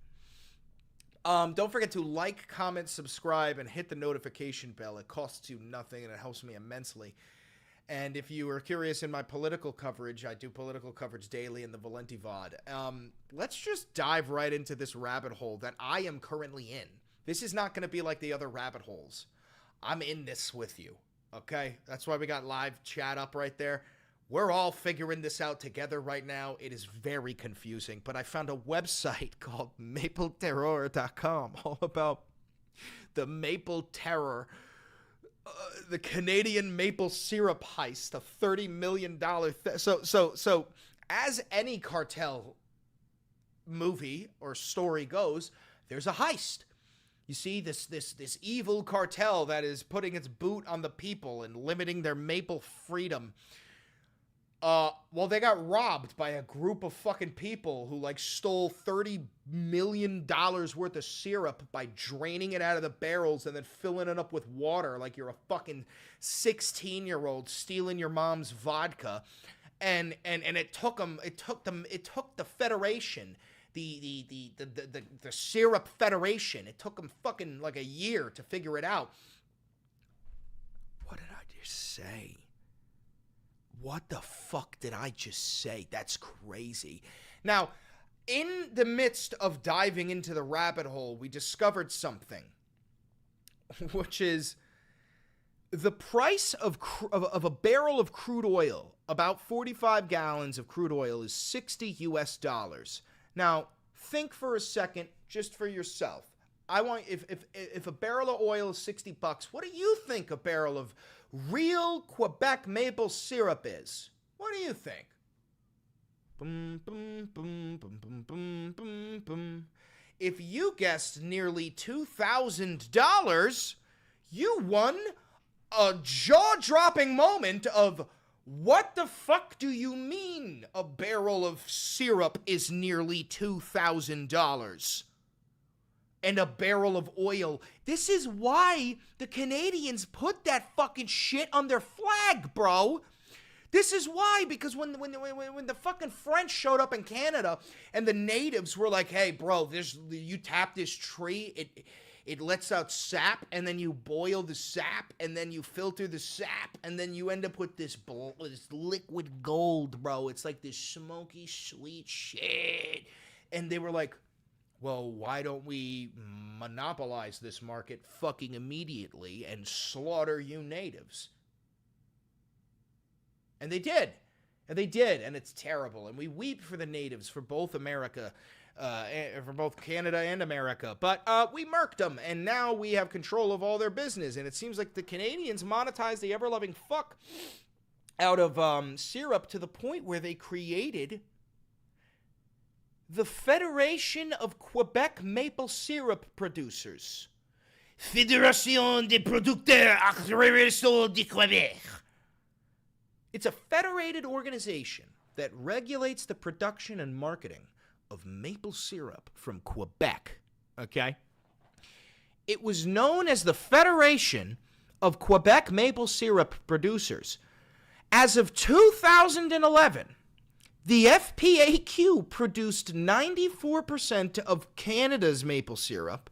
S2: Don't forget to like, comment, subscribe, and hit the notification bell. It costs you nothing, and it helps me immensely. And if you are curious in my political coverage, I do political coverage daily in the Valenti VOD. Let's just dive right into this rabbit hole that I am currently in. This is not going to be like the other rabbit holes. I'm in this with you. Okay, that's why we got live chat up right there. We're all figuring this out together right now. It is very confusing, but I found a website called mapleterror.com, all about the maple terror, the Canadian maple syrup heist, a $30 million So as any cartel movie or story goes, there's a heist. You see, this evil cartel that is putting its boot on the people and limiting their maple freedom. Well, they got robbed by a group of fucking people who, like, stole $30 million worth of syrup by draining it out of the barrels and then filling it up with water like you're a fucking 16-year-old stealing your mom's vodka. And it took the Federation... The Syrup Federation. It took them fucking like a year to figure it out. What did I just say? What the fuck did I just say? That's crazy. Now, in the midst of diving into the rabbit hole, we discovered something, which is the price of a barrel of crude oil, about 45 gallons of crude oil, is $60 US. Now, think for a second, just for yourself. I want, if a barrel of oil is $60, what do you think a barrel of real Quebec maple syrup is? What do you think? Boom, boom, boom, boom, boom, boom, boom, boom. If you guessed nearly $2,000, you won a jaw-dropping moment of What the fuck do you mean a barrel of syrup is nearly $2,000? And a barrel of oil. This is why the Canadians put that fucking shit on their flag, bro. This is why, because when the fucking French showed up in Canada and the natives were like, hey, bro, you tap this tree, it lets out sap, and then you boil the sap, and then you filter the sap, and then you end up with this liquid gold, bro. It's like this smoky, sweet shit. And they were like, well, why don't we monopolize this market fucking immediately and slaughter you natives? And they did. And they did. And it's terrible. And we weep for the natives, for both America, for both Canada and America. But we murked them. And now we have control of all their business. And it seems like the Canadians monetized the ever-loving fuck out of syrup to the point where they created the Federation of Quebec Maple Syrup Producers. Fédération des producteurs agricoles du Québec. It's a federated organization that regulates the production and marketing of maple syrup from Quebec, okay? It was known as the Federation of Quebec Maple Syrup Producers. As of 2011, the FPAQ produced 94% of Canada's maple syrup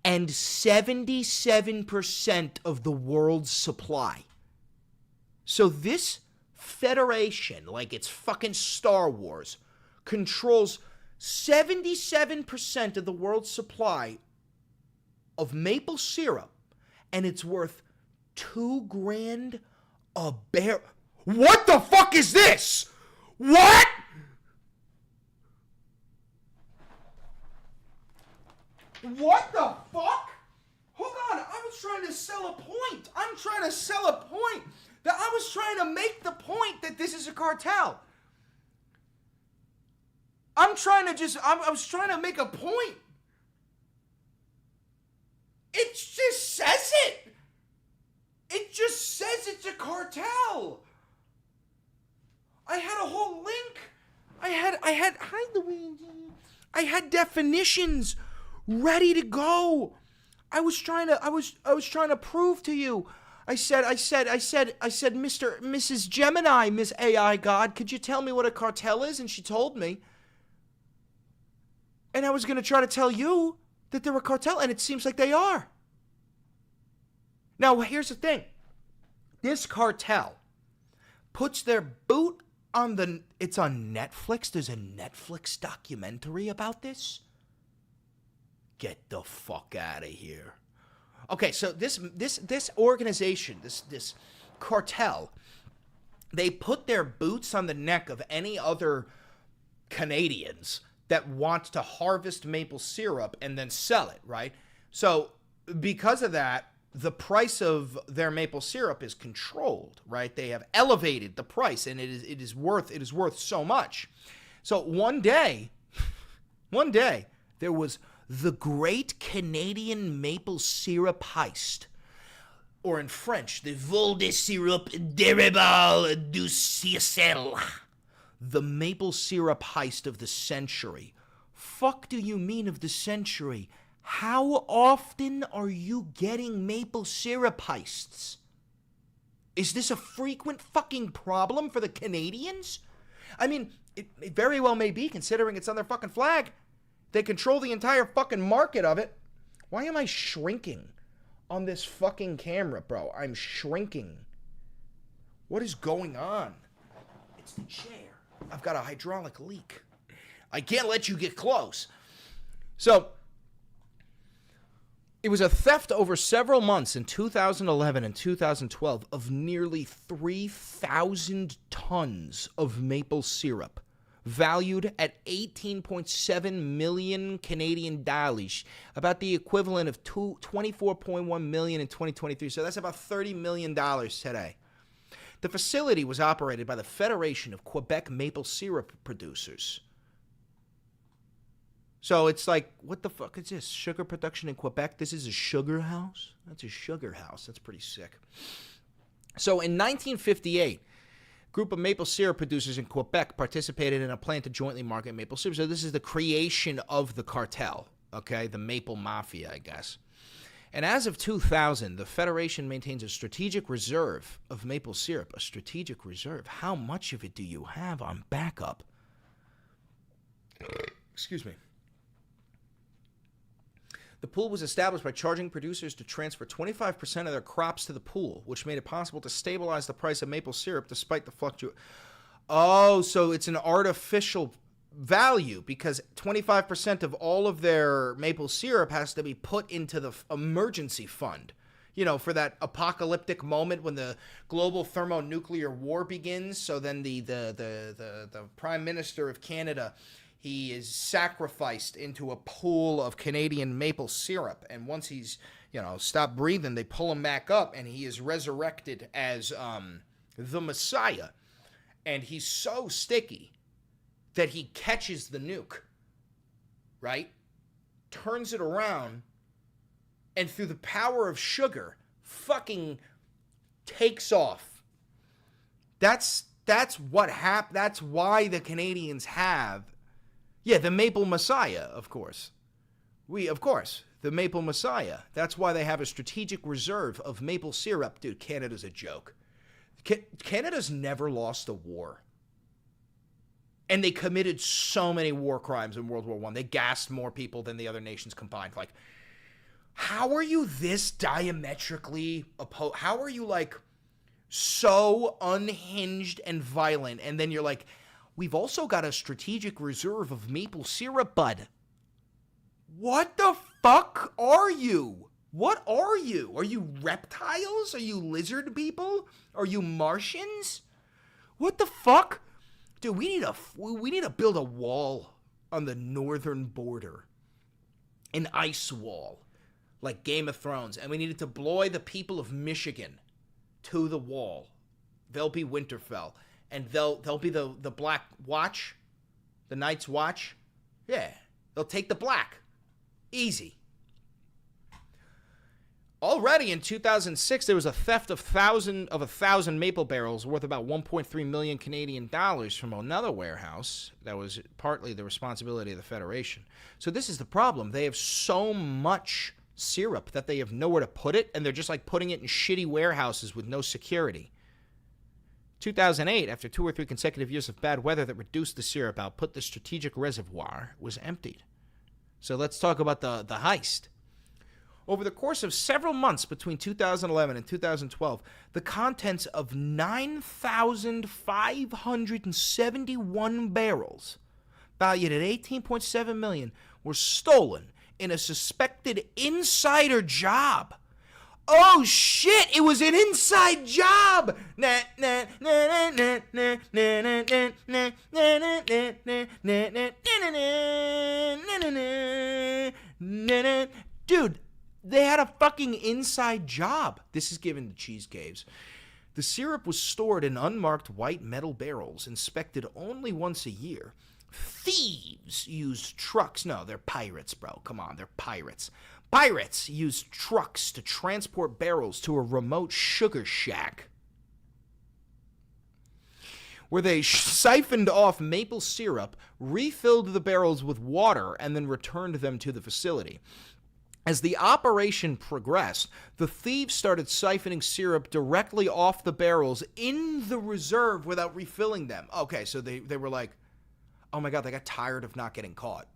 S2: and 77% of the world's supply. So this federation, like it's fucking Star Wars, controls 77% of the world's supply of maple syrup, and it's worth $2,000 a barrel. What the fuck is this? What? What the fuck? Hold on, I was trying to sell a point. I'm trying to sell a point. That I was trying to make the point that this is a cartel. I was trying to make a point. It just says it. It just says it's a cartel. I had a whole link. Hi Luigi. I had definitions ready to go. I was trying to prove to you. I said, Mrs. Gemini, Miss AI God, could you tell me what a cartel is? And she told me. And I was going to try to tell you that they're a cartel, and it seems like they are. Now, here's the thing. This cartel puts their boot on it's on Netflix. There's a Netflix documentary about this. Get the fuck out of here. Okay, so this organization, this cartel, they put their boots on the neck of any other Canadians that want to harvest maple syrup and then sell it, right? So because of that, the price of their maple syrup is controlled, right? They have elevated the price, and it is worth so much. So one day there was the Great Canadian Maple Syrup Heist, or in French, the vol de syrup terrible du siècle, the maple syrup heist of the century. Fuck do you mean of the century? How often are you getting maple syrup heists? Is this a frequent fucking problem for the Canadians? I mean, it very well may be, considering it's on their fucking flag. They control the entire fucking market of it. Why am I shrinking on this fucking camera, bro? I'm shrinking. What is going on? It's the chair. I've got a hydraulic leak. I can't let you get close. So, it was a theft over several months in 2011 and 2012 of nearly 3,000 tons of maple syrup, valued at 18.7 million Canadian dollars, about the equivalent of 24.1 million in 2023. So that's about $30 million today. The facility was operated by the Federation of Quebec Maple Syrup Producers. So it's like, what the fuck is this? Sugar production in Quebec? This is a sugar house? That's a sugar house. That's pretty sick. So in 1958, Group of maple syrup producers in Quebec participated in a plan to jointly market maple syrup. So this is the creation of the cartel, okay? The maple mafia, I guess. And as of 2000, the Federation maintains a strategic reserve of maple syrup. A strategic reserve. How much of it do you have on backup? Excuse me. The pool was established by charging producers to transfer 25% of their crops to the pool, which made it possible to stabilize the price of maple syrup despite the fluctuation. Oh, so it's an artificial value because 25% of all of their maple syrup has to be put into the emergency fund. You know, for that apocalyptic moment when the global thermonuclear war begins. So then the Prime Minister of Canada, he is sacrificed into a pool of Canadian maple syrup. And once he's, stopped breathing, they pull him back up and he is resurrected as the Messiah. And he's so sticky that he catches the nuke, right? Turns it around and through the power of sugar, fucking takes off. That's what happened. That's why the Canadians have... Yeah, the Maple Messiah, of course. The Maple Messiah. That's why they have a strategic reserve of maple syrup. Dude, Canada's a joke. Canada's never lost a war. And they committed so many war crimes in World War I. They gassed more people than the other nations combined. Like, how are you this diametrically opposed? How are you, so unhinged and violent? And then you're like... We've also got a strategic reserve of maple syrup, bud. What the fuck are you? What are you? Are you reptiles? Are you lizard people? Are you Martians? What the fuck? Dude, we need to build a wall on the northern border. An ice wall. Like Game of Thrones. And we need to deploy the people of Michigan to the wall. They'll be Winterfell. And they'll be the Black Watch, the Night's Watch. Yeah, they'll take the black. Easy. Already in 2006, there was a theft of 1,000 maple barrels worth about 1.3 million Canadian dollars from another warehouse that was partly the responsibility of the Federation. So this is the problem. They have so much syrup that they have nowhere to put it, and they're just putting it in shitty warehouses with no security. 2008, after 2 or 3 consecutive years of bad weather that reduced the syrup output, the strategic reservoir was emptied. So let's talk about the heist. Over the course of several months between 2011 and 2012, the contents of 9,571 barrels, valued at $18.7 million, were stolen in a suspected insider job. Oh shit, it was an inside job. Dude, they had a fucking inside job. This is given to cheese caves. The syrup was stored in unmarked white metal barrels, inspected only once a year. Thieves used trucks. No, they're pirates, bro. Come on, they're pirates. Pirates used trucks to transport barrels to a remote sugar shack where they siphoned off maple syrup, refilled the barrels with water, and then returned them to the facility. As the operation progressed, the thieves started siphoning syrup directly off the barrels in the reserve without refilling them. Okay, so they were like, oh my God, they got tired of not getting caught.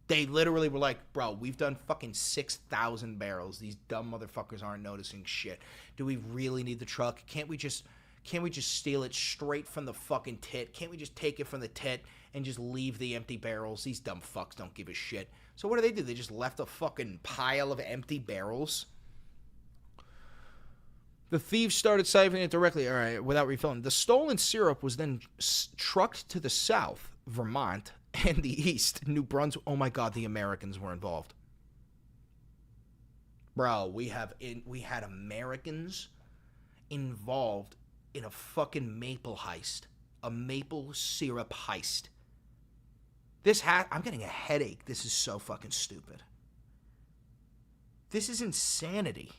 S2: They literally were like, bro, we've done fucking 6,000 barrels. These dumb motherfuckers aren't noticing shit. Do we really need the truck? Can't we just steal it straight from the fucking tit? Can't we just take it from the tit and just leave the empty barrels? These dumb fucks don't give a shit. So what do? They just left a fucking pile of empty barrels. The thieves started siphoning it directly, all right, without refilling. The stolen syrup was then trucked to the south, Vermont, and the east, New Brunswick. Oh my God, the Americans were involved. Bro, we had Americans involved in a fucking maple heist. A maple syrup heist. I'm getting a headache. This is so fucking stupid. This is insanity.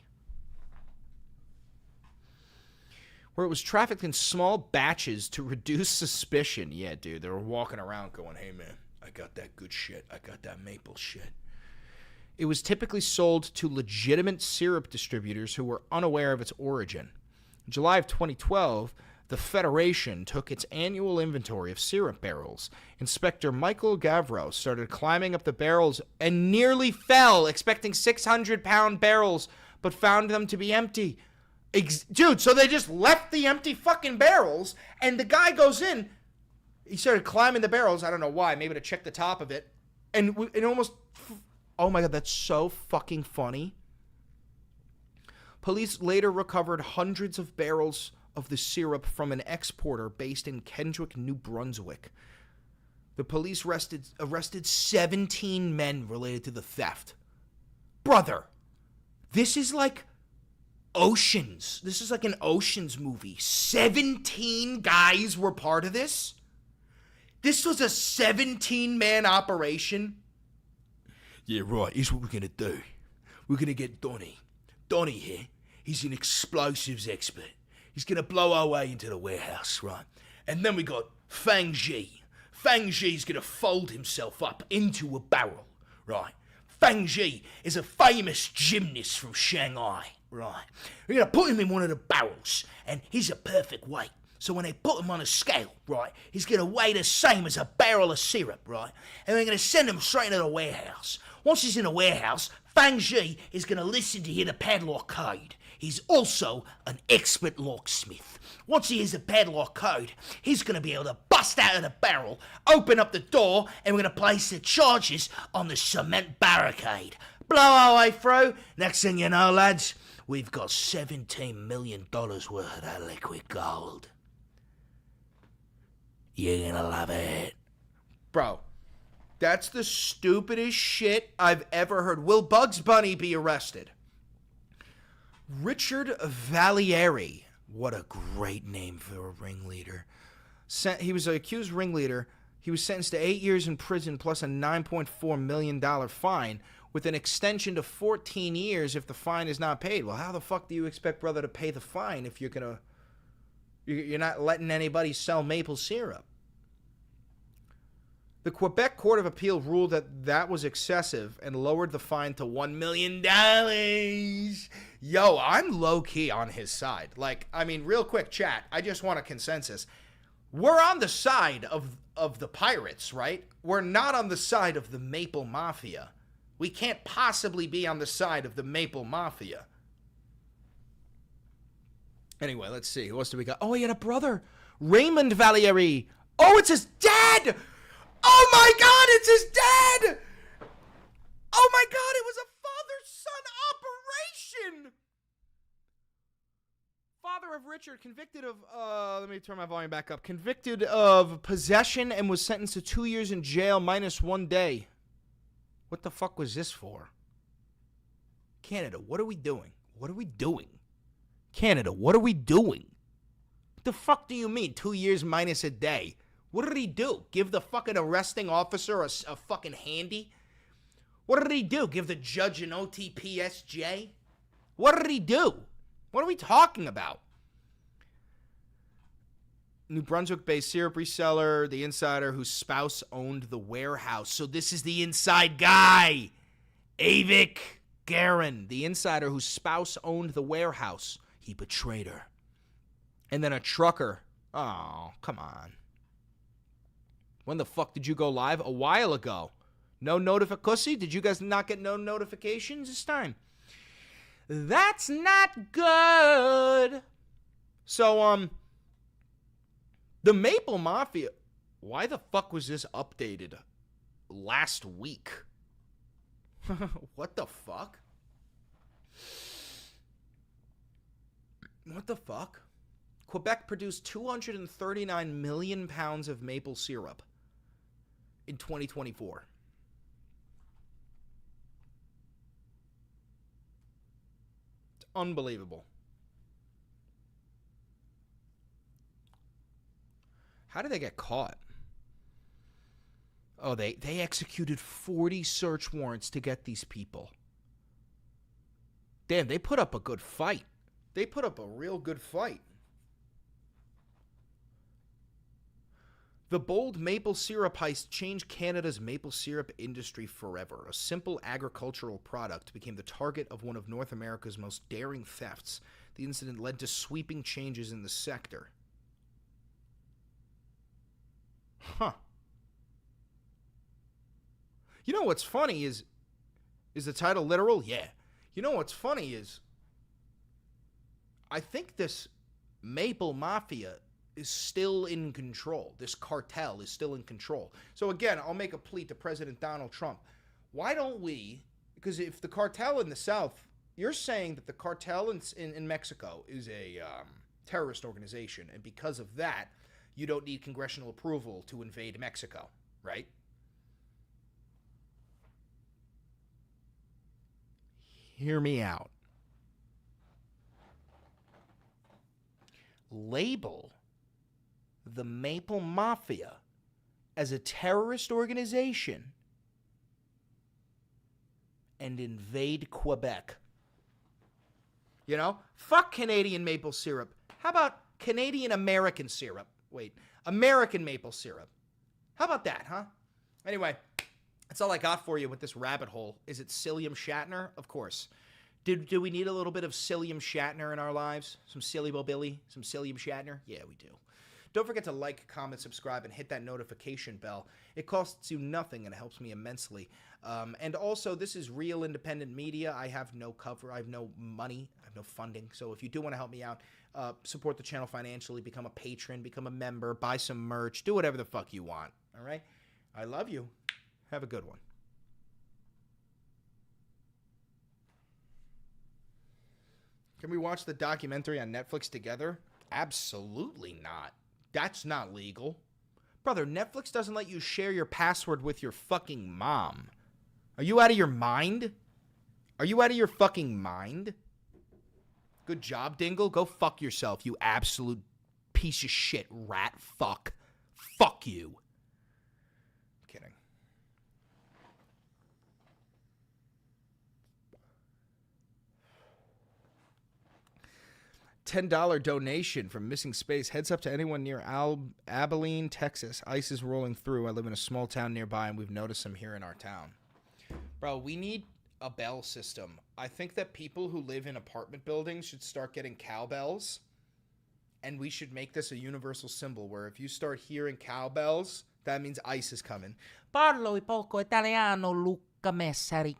S2: where it was trafficked in small batches to reduce suspicion. Yeah, dude, they were walking around going, hey, man, I got that good shit. I got that maple shit. It was typically sold to legitimate syrup distributors who were unaware of its origin. In July of 2012, the Federation took its annual inventory of syrup barrels. Inspector Michael Gavro started climbing up the barrels and nearly fell, expecting 600-pound barrels, but found them to be empty. Dude, so they just left the empty fucking barrels, and the guy goes in. He started climbing the barrels. I don't know why. Maybe to check the top of it. And almost... Oh my God, that's so fucking funny. Police later recovered hundreds of barrels of the syrup from an exporter based in Kendrick, New Brunswick. The police arrested 17 men related to the theft. Brother, this is like Oceans. This is like an Oceans movie. 17 guys were part of this? This was a 17-man operation? Yeah, right. Here's what we're going to do. We're going to get Donnie. Donnie here, he's an explosives expert. He's going to blow our way into the warehouse, right? And then we got Fang Ji. Fang Ji's going to fold himself up into a barrel, right? Fang Ji is a famous gymnast from Shanghai, right? We're going to put him in one of the barrels, and he's a perfect weight. So when they put him on a scale, right, he's going to weigh the same as a barrel of syrup, right? And we're going to send him straight into the warehouse. Once he's in the warehouse, Fang Ji is going to listen to hear the padlock code. He's also an expert locksmith. Once he hears the padlock code, he's going to be able to bust out of the barrel, open up the door, and we're going to place the charges on the cement barricade. Blow our way through. Next thing you know, lads, we've got $17 million worth of that liquid gold. You're gonna love it. Bro, that's the stupidest shit I've ever heard. Will Bugs Bunny be arrested? Richard Valieri. What a great name for a ringleader. He was an accused ringleader. He was sentenced to 8 years in prison plus a $9.4 million fine with an extension to 14 years if the fine is not paid. Well, how the fuck do you expect, brother, to pay the fine if you're not letting anybody sell maple syrup? The Quebec Court of Appeal ruled that was excessive and lowered the fine to $1 million. Yo, I'm low-key on his side. Like, I mean, real quick, chat, I just want a consensus. We're on the side of the pirates, right? We're not on the side of the Maple Mafia. We can't possibly be on the side of the Maple Mafia. Anyway, let's see. Who else do we got? Oh, he had a brother. Raymond Valieri. Oh, it's his dad! Oh my God, it's his dad! Oh my God, it was a father-son operation! Father of Richard, convicted of, let me turn my volume back up. Convicted of possession and was sentenced to 2 years in jail minus 1 day. What the fuck was this for? Canada, what are we doing? What are we doing? Canada, what are we doing? What the fuck do you mean 2 years minus a day? What did he do? Give the fucking arresting officer a fucking handy? What did he do? Give the judge an OTPSJ? What did he do? What are we talking about? New Brunswick-based syrup reseller, the insider whose spouse owned the warehouse. So this is the inside guy. Avik Garin, the insider whose spouse owned the warehouse. He betrayed her. And then a trucker. Oh, come on. When the fuck did you go live? A while ago. No notification? Did you guys not get no notifications this time? That's not good. So, the Maple Mafia. Why the fuck was this updated last week? What the fuck? What the fuck? Quebec produced 239 million pounds of maple syrup in 2024. It's unbelievable. How did they get caught? Oh, they executed 40 search warrants to get these people. Damn, they put up a good fight. They put up a real good fight. The bold maple syrup heist changed Canada's maple syrup industry forever. A simple agricultural product became the target of one of North America's most daring thefts. The incident led to sweeping changes in the sector. Huh. You know what's funny is the title literal? Yeah. You know what's funny is I think this maple mafia is still in control. This cartel is still in control. So again, I'll make a plea to President Donald Trump. Why don't we, because if the cartel in the South, you're saying that the cartel in Mexico is a terrorist organization, and because of that, you don't need congressional approval to invade Mexico, right? Hear me out. Label the Maple Mafia as a terrorist organization and invade Quebec. You know? Fuck Canadian maple syrup. How about Canadian American syrup? Wait, American maple syrup. How about that, huh? Anyway, that's all I got for you with this rabbit hole. Is it Cillian Shatner? Of course. Do we need a little bit of Cillian Shatner in our lives? Some Silly Bo Billy? Some Cillian Shatner? Yeah, we do. Don't forget to like, comment, subscribe, and hit that notification bell. It costs you nothing and it helps me immensely. And also, this is real independent media. I have no cover. I have no money. I have no funding. So if you do want to help me out, support the channel financially, become a patron, become a member, buy some merch, do whatever the fuck you want. All right? I love you. Have a good one. Can we watch the documentary on Netflix together? Absolutely not. That's not legal. Brother, Netflix doesn't let you share your password with your fucking mom. Are you out of your mind? Are you out of your fucking mind? Good job, Dingle. Go fuck yourself, you absolute piece of shit rat fuck. Fuck you. Kidding. $10 donation from Missing Space. Heads up to anyone near Abilene, Texas. Ice is rolling through. I live in a small town nearby, and we've noticed them here in our town. Bro, we need a bell system. I think that people who live in apartment buildings should start getting cowbells, and we should make this a universal symbol where if you start hearing cowbells, that means ice is coming. Parlo poco italiano, Luca Messari.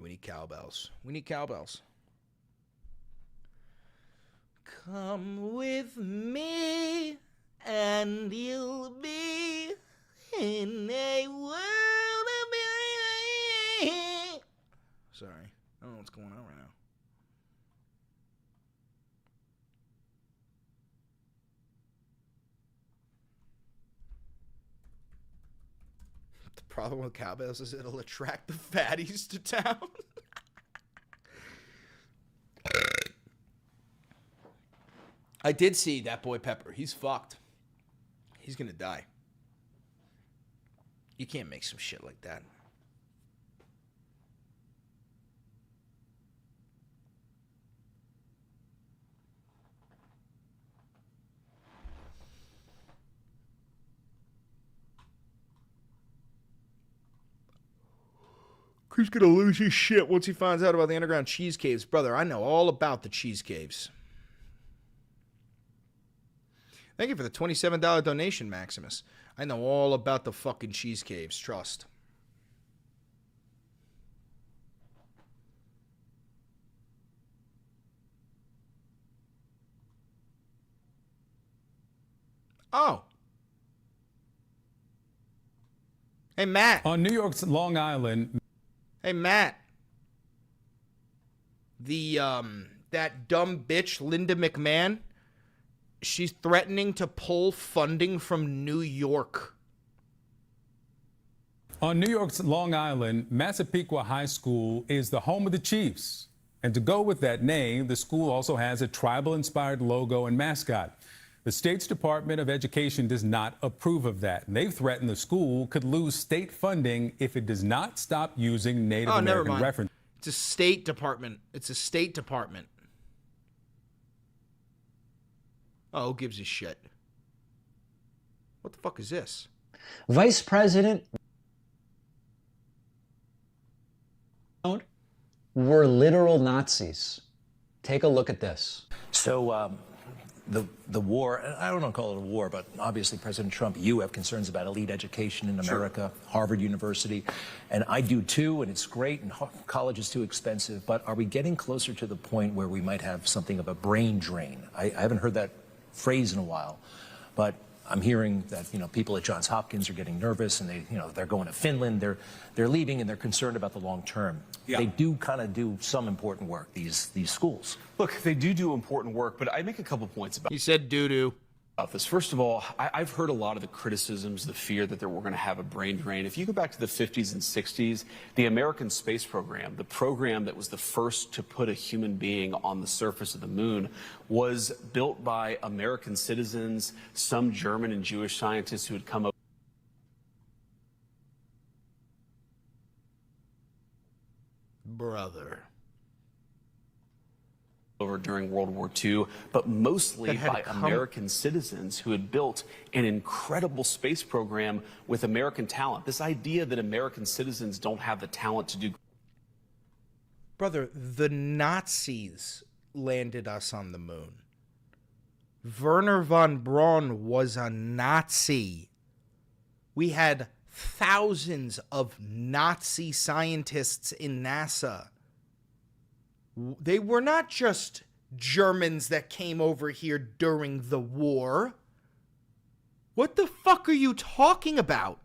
S2: We need cowbells. We need cowbells. Come with me and you'll be in a world of beauty. Sorry. I don't know what's going on right now. The problem with cowbells is it'll attract the fatties to town. I did see that boy Pepper. He's fucked. He's gonna die. You can't make some shit like that. He's gonna lose his shit once he finds out about the underground cheese caves. Brother, I know all about the cheese caves. Thank you for the $27 donation, Maximus. I know all about the fucking cheese caves, trust. Oh. Hey, Matt.
S12: On New York's Long Island.
S2: Hey, Matt. That dumb bitch, Linda McMahon, she's threatening to pull funding from New York.
S12: On New York's Long Island, Massapequa High School is the home of the Chiefs. And to go with that name, the school also has a tribal-inspired logo and mascot. The state's Department of Education does not approve of that. And they've threatened the school could lose state funding if it does not stop using Native American references.
S2: It's a State Department. It's a State Department. Oh, who gives a shit? What the fuck is this?
S13: Vice President were literal Nazis. Take a look at this.
S15: So the war, I don't want to call it a war, but obviously President Trump, you have concerns about elite education in America, Harvard University, and I do too, and it's great, and college is too expensive, but are we getting closer to the point where we might have something of a brain drain? I haven't heard that phrase in a while, but I'm hearing that, people at Johns Hopkins are getting nervous, and they're going to Finland, they're leaving, and they're concerned about the long term. Yeah. They do kind of do some important work, these schools.
S16: Look, they do important work, but I make a couple points about.
S2: He said doo-doo.
S16: About this. First of all, I've heard a lot of the criticisms, the fear that we're going to have a brain drain. If you go back to the 50s and 60s, the American space program, the program that was the first to put a human being on the surface of the moon, was built by American citizens, some German and Jewish scientists who had come up.
S2: Brother.
S16: Over during World War II, but mostly by American citizens who had built an incredible space program with American talent. This idea that American citizens don't have the talent to do.
S2: Brother, the Nazis landed us on the moon. Wernher von Braun was a Nazi. We had thousands of Nazi scientists in NASA. They were not just Germans that came over here during the war. What the fuck are you talking about?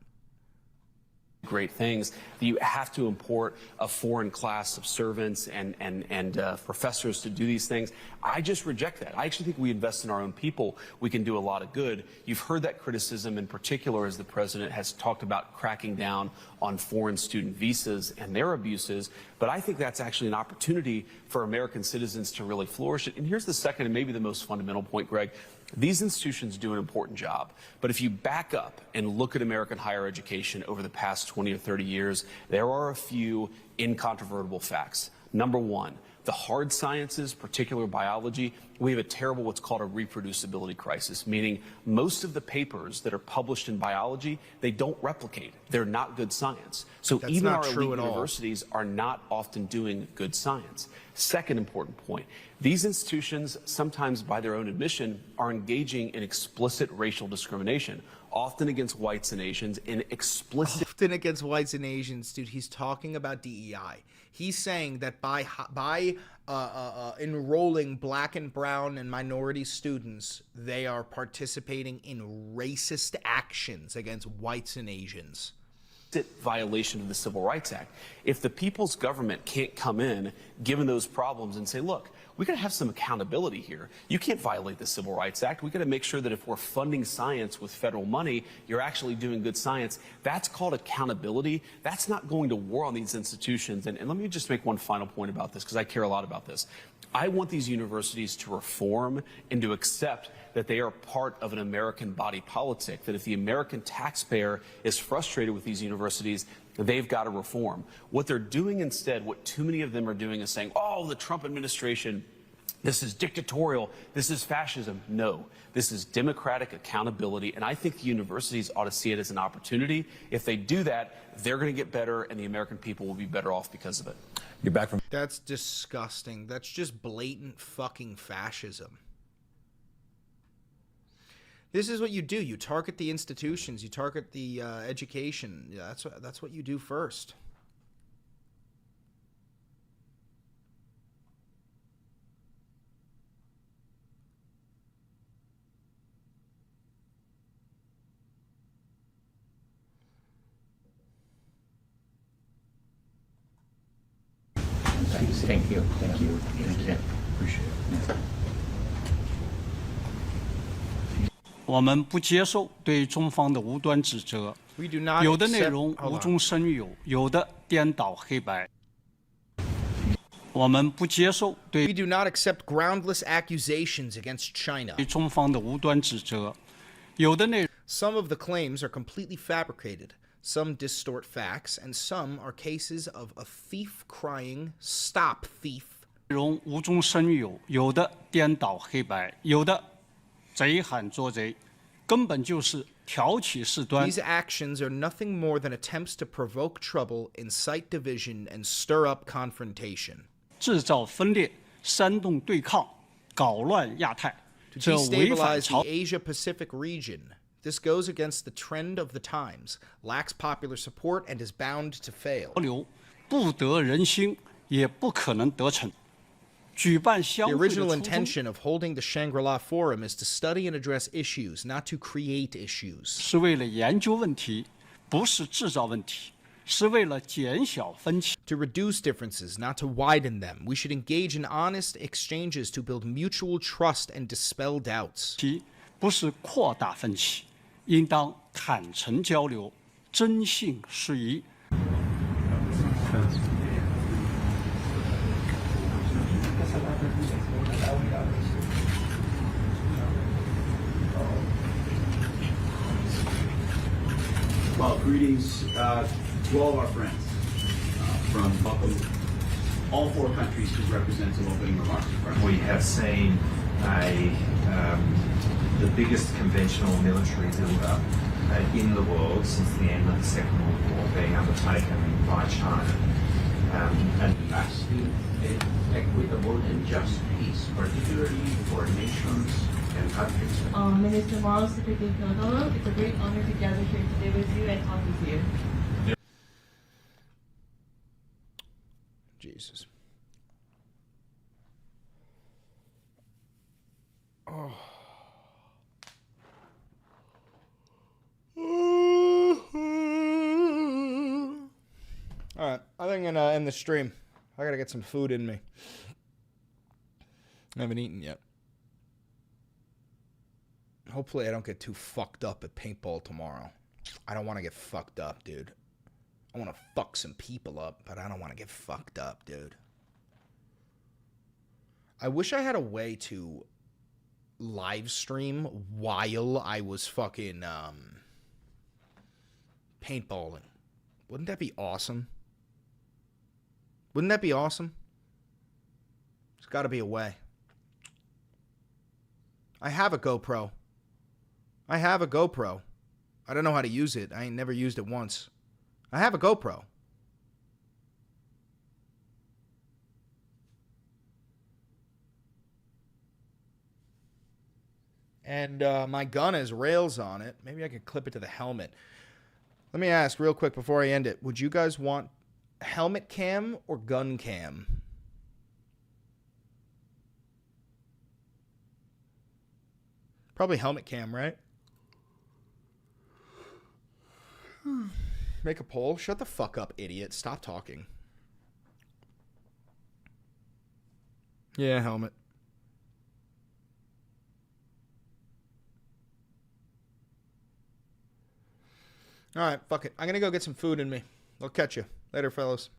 S16: Great things, that you have to import a foreign class of servants and professors to do these things. I just reject that. I actually think we invest in our own people, we can do a lot of good. You've heard that criticism in particular as the president has talked about cracking down on foreign student visas and their abuses, but I think that's actually an opportunity for American citizens to really flourish. And here's the second and maybe the most fundamental point, Greg. These institutions do an important job, but if you back up and look at American higher education over the past 20 or 30 years, there are a few incontrovertible facts. Number one, the hard sciences, particularly biology, we have a terrible what's called a reproducibility crisis, meaning most of the papers that are published in biology, they don't replicate. They're not good science. So even our elite universities are not often doing good science. Second important point, these institutions, sometimes by their own admission, are engaging in explicit racial discrimination, often against whites and Asians, in explicit...
S2: Often against whites and Asians, dude. He's talking about DEI. He's saying that by enrolling black and brown and minority students, they are participating in racist actions against whites and Asians.
S16: Violation of the Civil Rights Act. If the people's government can't come in, given those problems, and say, look, we got to have some accountability here. You can't violate the Civil Rights Act. We got to make sure that if we're funding science with federal money, you're actually doing good science. That's called accountability. That's not going to war on these institutions. And let me just make one final point about this, because I care a lot about this. I want these universities to reform and to accept that they are part of an American body politic, that if the American taxpayer is frustrated with these universities, they've got to reform. What they're doing instead, what too many of them are doing, is saying, oh, the Trump administration, this is dictatorial, this is fascism. No, this is democratic accountability, and I think the universities ought to see it as an opportunity. If they do that, they're going to get better, and the American people will be better off because of it.
S15: You're back from...
S2: That's disgusting. That's just blatant fucking fascism. This is what you do. You target the institutions. You target the education. Yeah, that's what you do first.
S17: Thank you. Thank you. Appreciate it.
S18: 我们不接受对中方的无端指责，有的内容无中生有，有的颠倒黑白。
S2: We do not accept groundless accusations against China.
S18: 对中方的无端指责，有的内容
S2: Some of the claims are completely fabricated. Some distort facts, and some are cases of a thief crying, "Stop, thief."
S18: 容无中生有，有的颠倒黑白，有的贼喊捉贼，根本就是挑起事端。
S2: These actions are nothing more than attempts to provoke trouble, incite division, and stir up confrontation.
S18: 制造分裂，煽动对抗，搞乱亚太，
S2: To
S18: 这违反
S2: destabilize
S18: 朝
S2: the Asia-Pacific region. This goes against the trend of the times, lacks popular support, and is bound to fail.
S18: 流，不得人心，也不可能得逞。举办相
S2: The
S18: 会的
S2: original
S18: 初衷
S2: intention of holding the Shangri-La Forum is to study and address issues, not to create issues.
S18: 是为了研究问题，不是制造问题，是为了减小分歧。
S2: To reduce differences, not to widen them. We should engage in honest exchanges to build mutual trust and dispel doubts.
S18: 不是扩大分歧，应当坦诚交流，真信事宜。
S17: Well, greetings to all of our friends from all four countries who represent some opening remarks.
S4: We have seen the biggest conventional military build-up in the world since the end of the Second World War being undertaken by China. And
S17: lasting, equitable, and just peace, particularly for nations and countries.
S10: Minister Morales, Secretary Theodoro, it's a great honor to gather here today with you and talk with you.
S2: Jesus. Oh. All right, I think I'm gonna end the stream. I gotta get some food in me. I haven't eaten yet. Hopefully I don't get too fucked up at paintball tomorrow. I don't want to get fucked up, dude. I want to fuck some people up, but I don't want to get fucked up, dude. I wish I had a way to live stream while I was fucking paintballing. Wouldn't that be awesome? Wouldn't that be awesome? There's got to be a way. I have a GoPro. I have a GoPro. I don't know how to use it. I ain't never used it once. I have a GoPro. And my gun has rails on it. Maybe I could clip it to the helmet. Let me ask real quick before I end it. Would you guys want helmet cam or gun cam? Probably helmet cam, right? Make a poll. Shut the fuck up, idiot. Stop talking. Yeah, helmet. All right, fuck it. I'm going to go get some food in me. I'll catch you. Later, fellas.